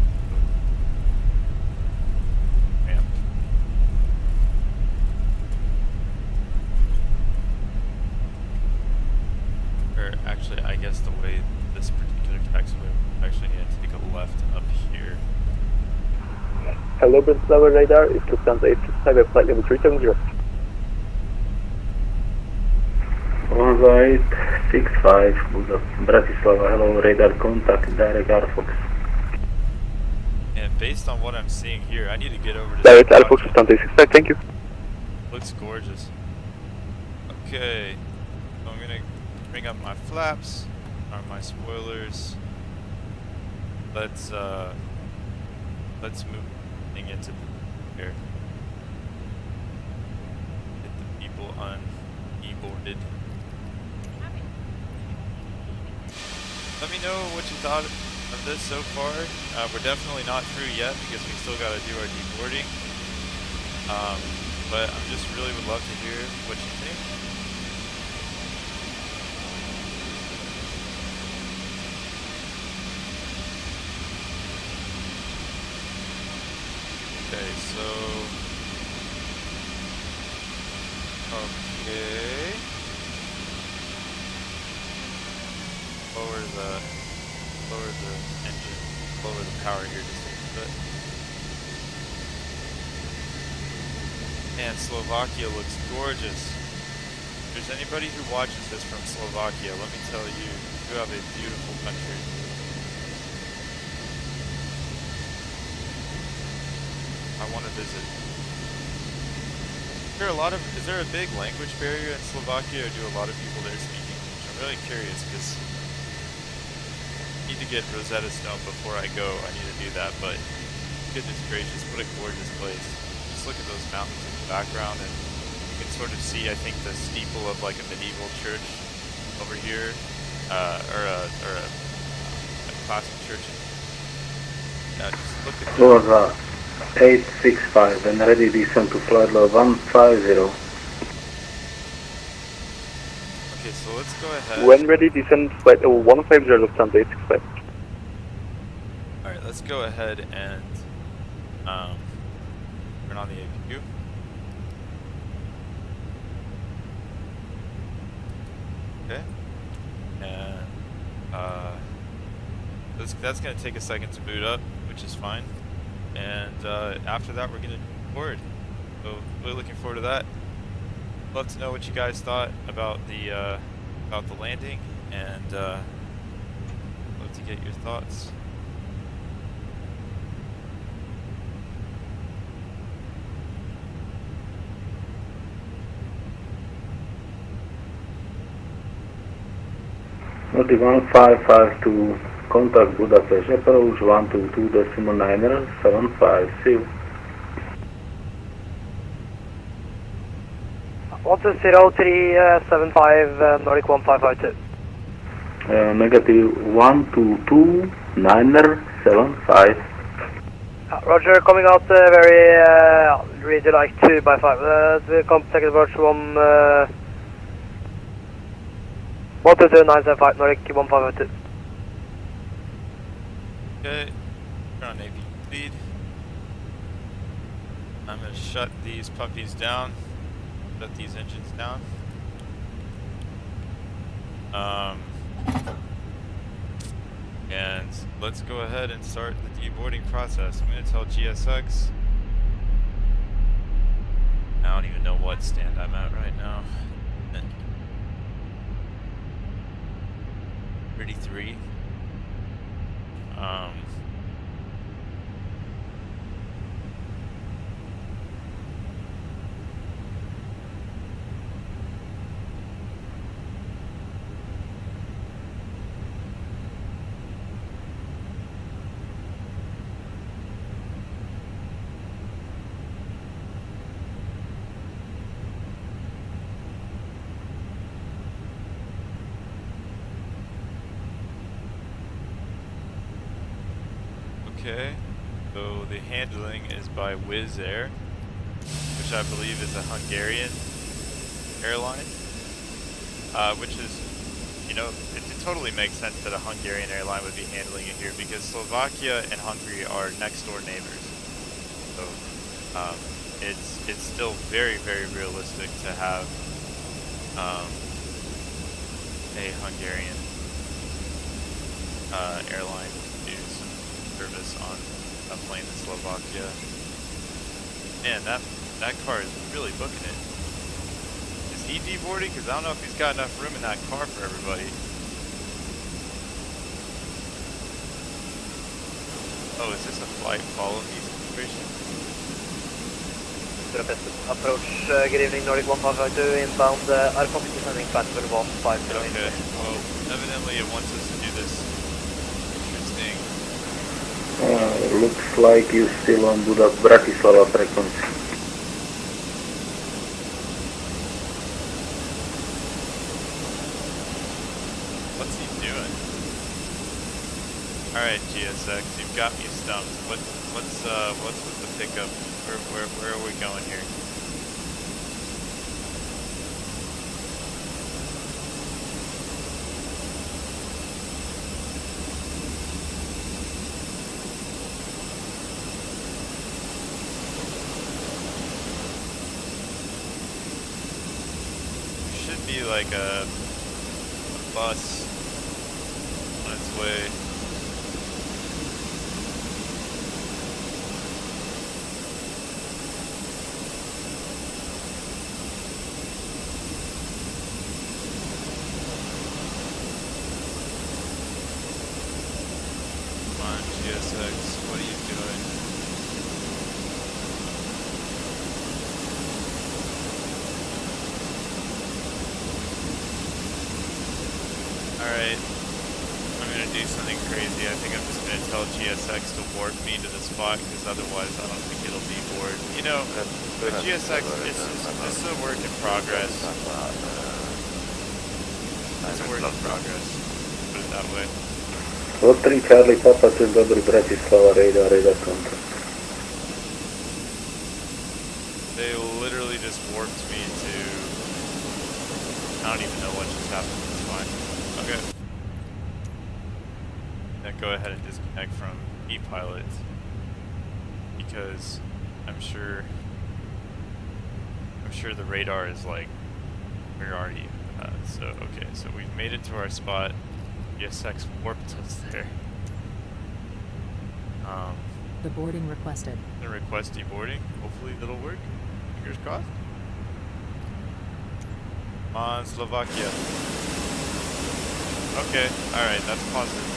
Ramp. Or actually, I guess the way this particular taxiway, we actually need to take a left up here. Hello, Bratislava radar, it's Lufthansa 865 at flight level 370. Lufthansa 865, Bratislava, hello, radar contact, direct Alfox. And based on what I'm seeing here, I need to get over to Direct Alfox, Lufthansa 865, thank you. Looks gorgeous. Okay, so I'm gonna bring up my flaps, arm my spoilers. Let's move thing into here. Get the people un-keyboarded. Let me know what you thought of this so far. We're definitely not through yet because we still got to do our deboarding. But I just really would love to hear what you think. Okay, so okay. Lower the engine, lower the power here just a little bit. Man, Slovakia looks gorgeous. If there's anybody who watches this from Slovakia, let me tell you, you have a beautiful country. I want to visit. Is there a big language barrier in Slovakia, or do a lot of people there speak English? I'm really curious because I need to get Rosetta Stone before I go. I need to do that, but goodness gracious, what a gorgeous place. Just look at those mountains in the background, and you can sort of see, I think, the steeple of like a medieval church over here, or a classic church. Just look at Lufthansa 865 and ready descent to flight level 150. Okay, so let's go ahead. When ready, descend flight 150 Lufthansa 865. Alright, let's go ahead and turn on the APU. Okay. And that's going to take a second to boot up, which is fine. And after that, we're going to board. So really looking forward to that. Love to know what you guys thought about the landing, and love to get your thoughts. Nordic 1552, contact Budapest, approach 122.9er75, see you. 120-375, Nordic 1552. Negative 122.9er75. Roger, coming out very really like 2 by 5. The contact approach 122.975, Nordic 1552. Okay, turn on AP lead. I'm going to shut these puppies down. Shut these engines down. And let's go ahead and start the deboarding process. I'm going to tell GSX. I don't even know what stand I'm at right now. 33. Okay, so the handling is by Wizz Air, which I believe is a Hungarian airline, which is, you know, it totally makes sense that a Hungarian airline would be handling it here because Slovakia and Hungary are next door neighbors. So it's still very, very realistic to have a Hungarian airline do some service on a plane in Slovakia. Man, that car is really booking it. Is he deboarding? Because I don't know if he's got enough room in that car for everybody. Oh, is this a flight follow me situation? Budapest approach, good evening, Nordic 1552, inbound, our copy descending flight level 150. Okay, well, evidently it wants us to do this. Interesting. Looks like you still on Bratislava frequency. What's he doing? Alright, GSX, you've got me stumped. What's with the pickup? Where are we going here? Should be like a bus on its way. Come on, GSX, what are you doing? Alright, I'm gonna do something crazy. I think I'm just gonna tell GSX to warp me to the spot, because otherwise I don't think it'll be bored. You know, with GSX, this is a work in progress. It's a work in progress, put it that way. Rotary Charlie Papa, dzień dobry, Bratislava, radar contact. They literally just warped me to I don't even know what just happened. It's fine. Okay. Then go ahead and disconnect from ePilot because I'm sure the radar is like, where are you? So okay, so we've made it to our spot. ESX warped us there. Deboarding requested. The request deboarding. Hopefully that'll work. Fingers crossed. On Slovakia. Okay, alright, that's positive.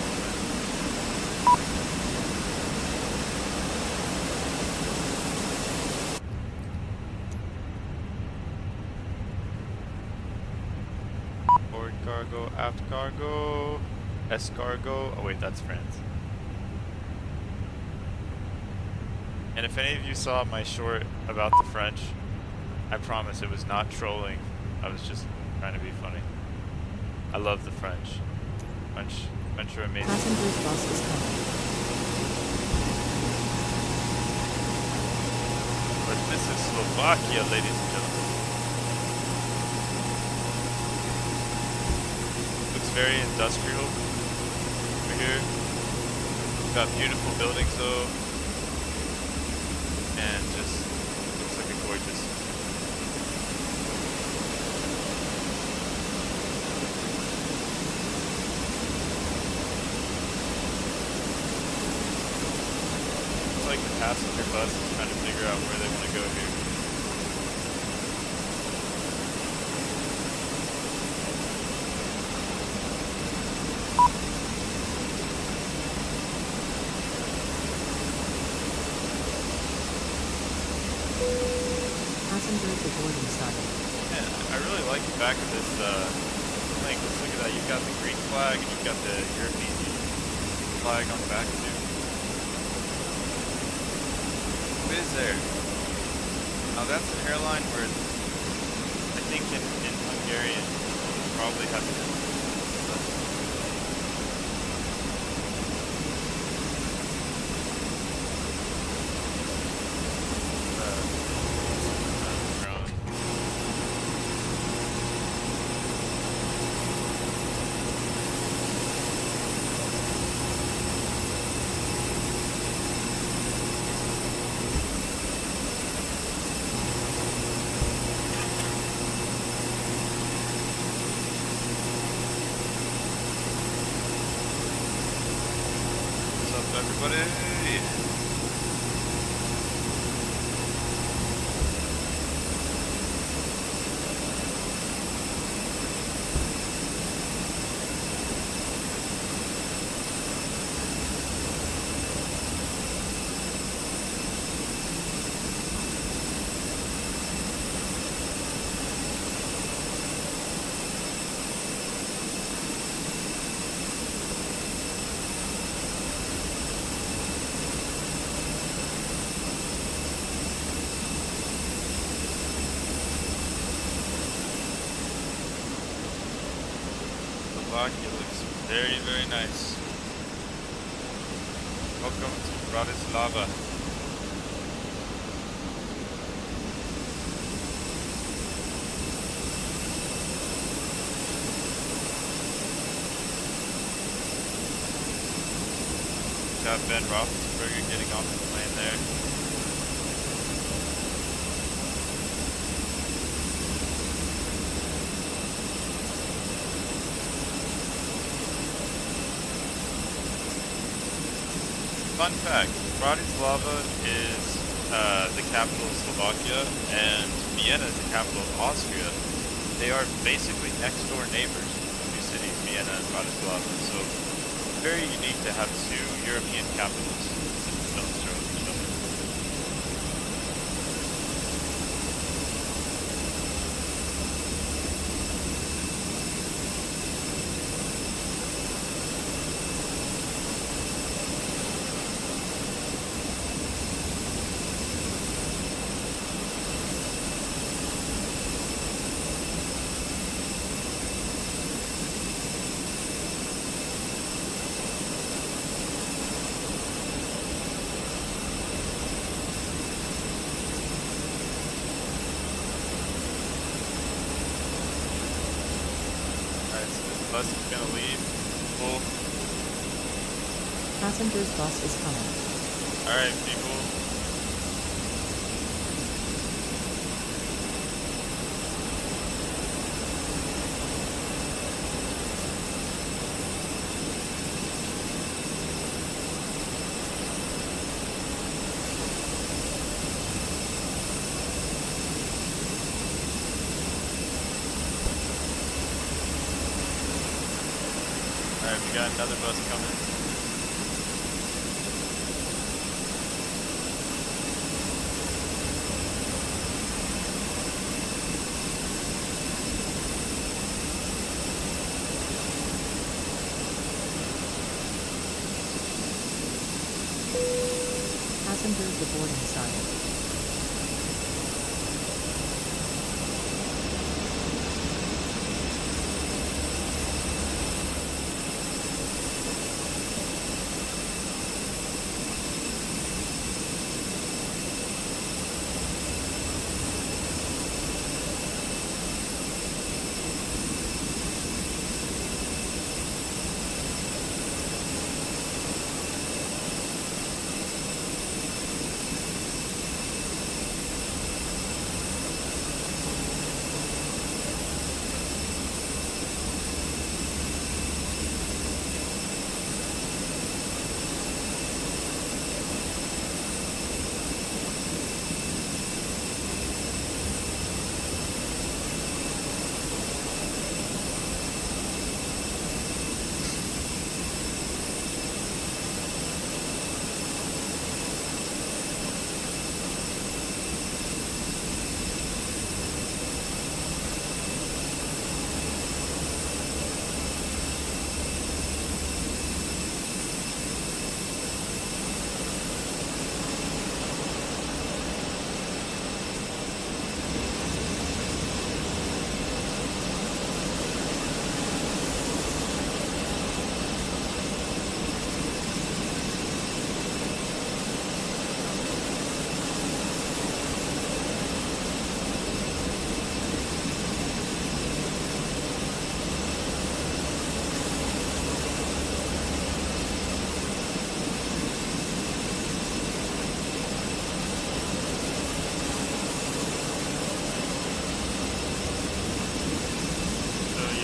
Forward cargo, aft cargo, escargo. Oh wait, that's France. And if any of you saw my short about the French, I promise it was not trolling. I was just trying to be funny. I love the French. French are amazing. Passengers bus is coming. But this is Slovakia, ladies and gentlemen. Looks very industrial over here. We've got beautiful buildings though. And just looks like a gorgeous. It's like the passenger bus is trying to figure out where they want to go here. Passengers deboarding started. Man, I really like the back of this thing. Let's look at that. You've got the green flag and you've got the European flag on the back too. What is there? Now that's an airline where I think in Hungarian probably has to. Everybody. Slovakia looks very, very nice. Welcome to Bratislava. Got Ben Roethlisberger getting off the plane there. Fun fact, Bratislava is the capital of Slovakia and Vienna is the capital of Austria. They are basically next door neighbors, the two cities, Vienna and Bratislava. So very unique to have two European capitals in the stone's throw of each other. bus is gonna leave. Cool. Passengers bus is coming. Alright, people. Alright, we got another bus coming. Passengers the boarding sign.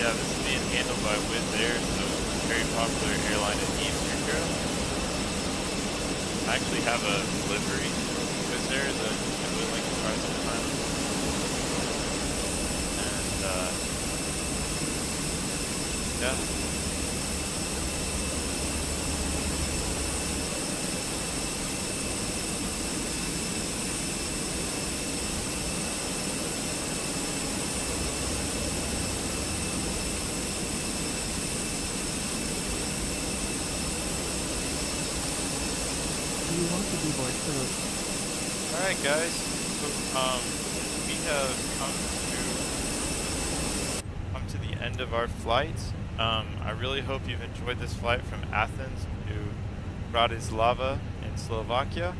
Yeah, this is being handled by Wizz Air, so very popular airline in Eastern Europe. I actually have a delivery from Wizz Air that I'm willing to try sometime. And, yeah. Do you want to deboard code? Alright guys, so we have come to the end of our flight. I really hope you've enjoyed this flight from Athens to Bratislava in Slovakia.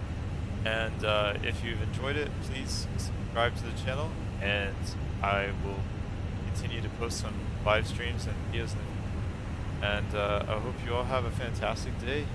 And if you've enjoyed it, please subscribe to the channel, and I will continue to post some live streams and videos. And I hope you all have a fantastic day.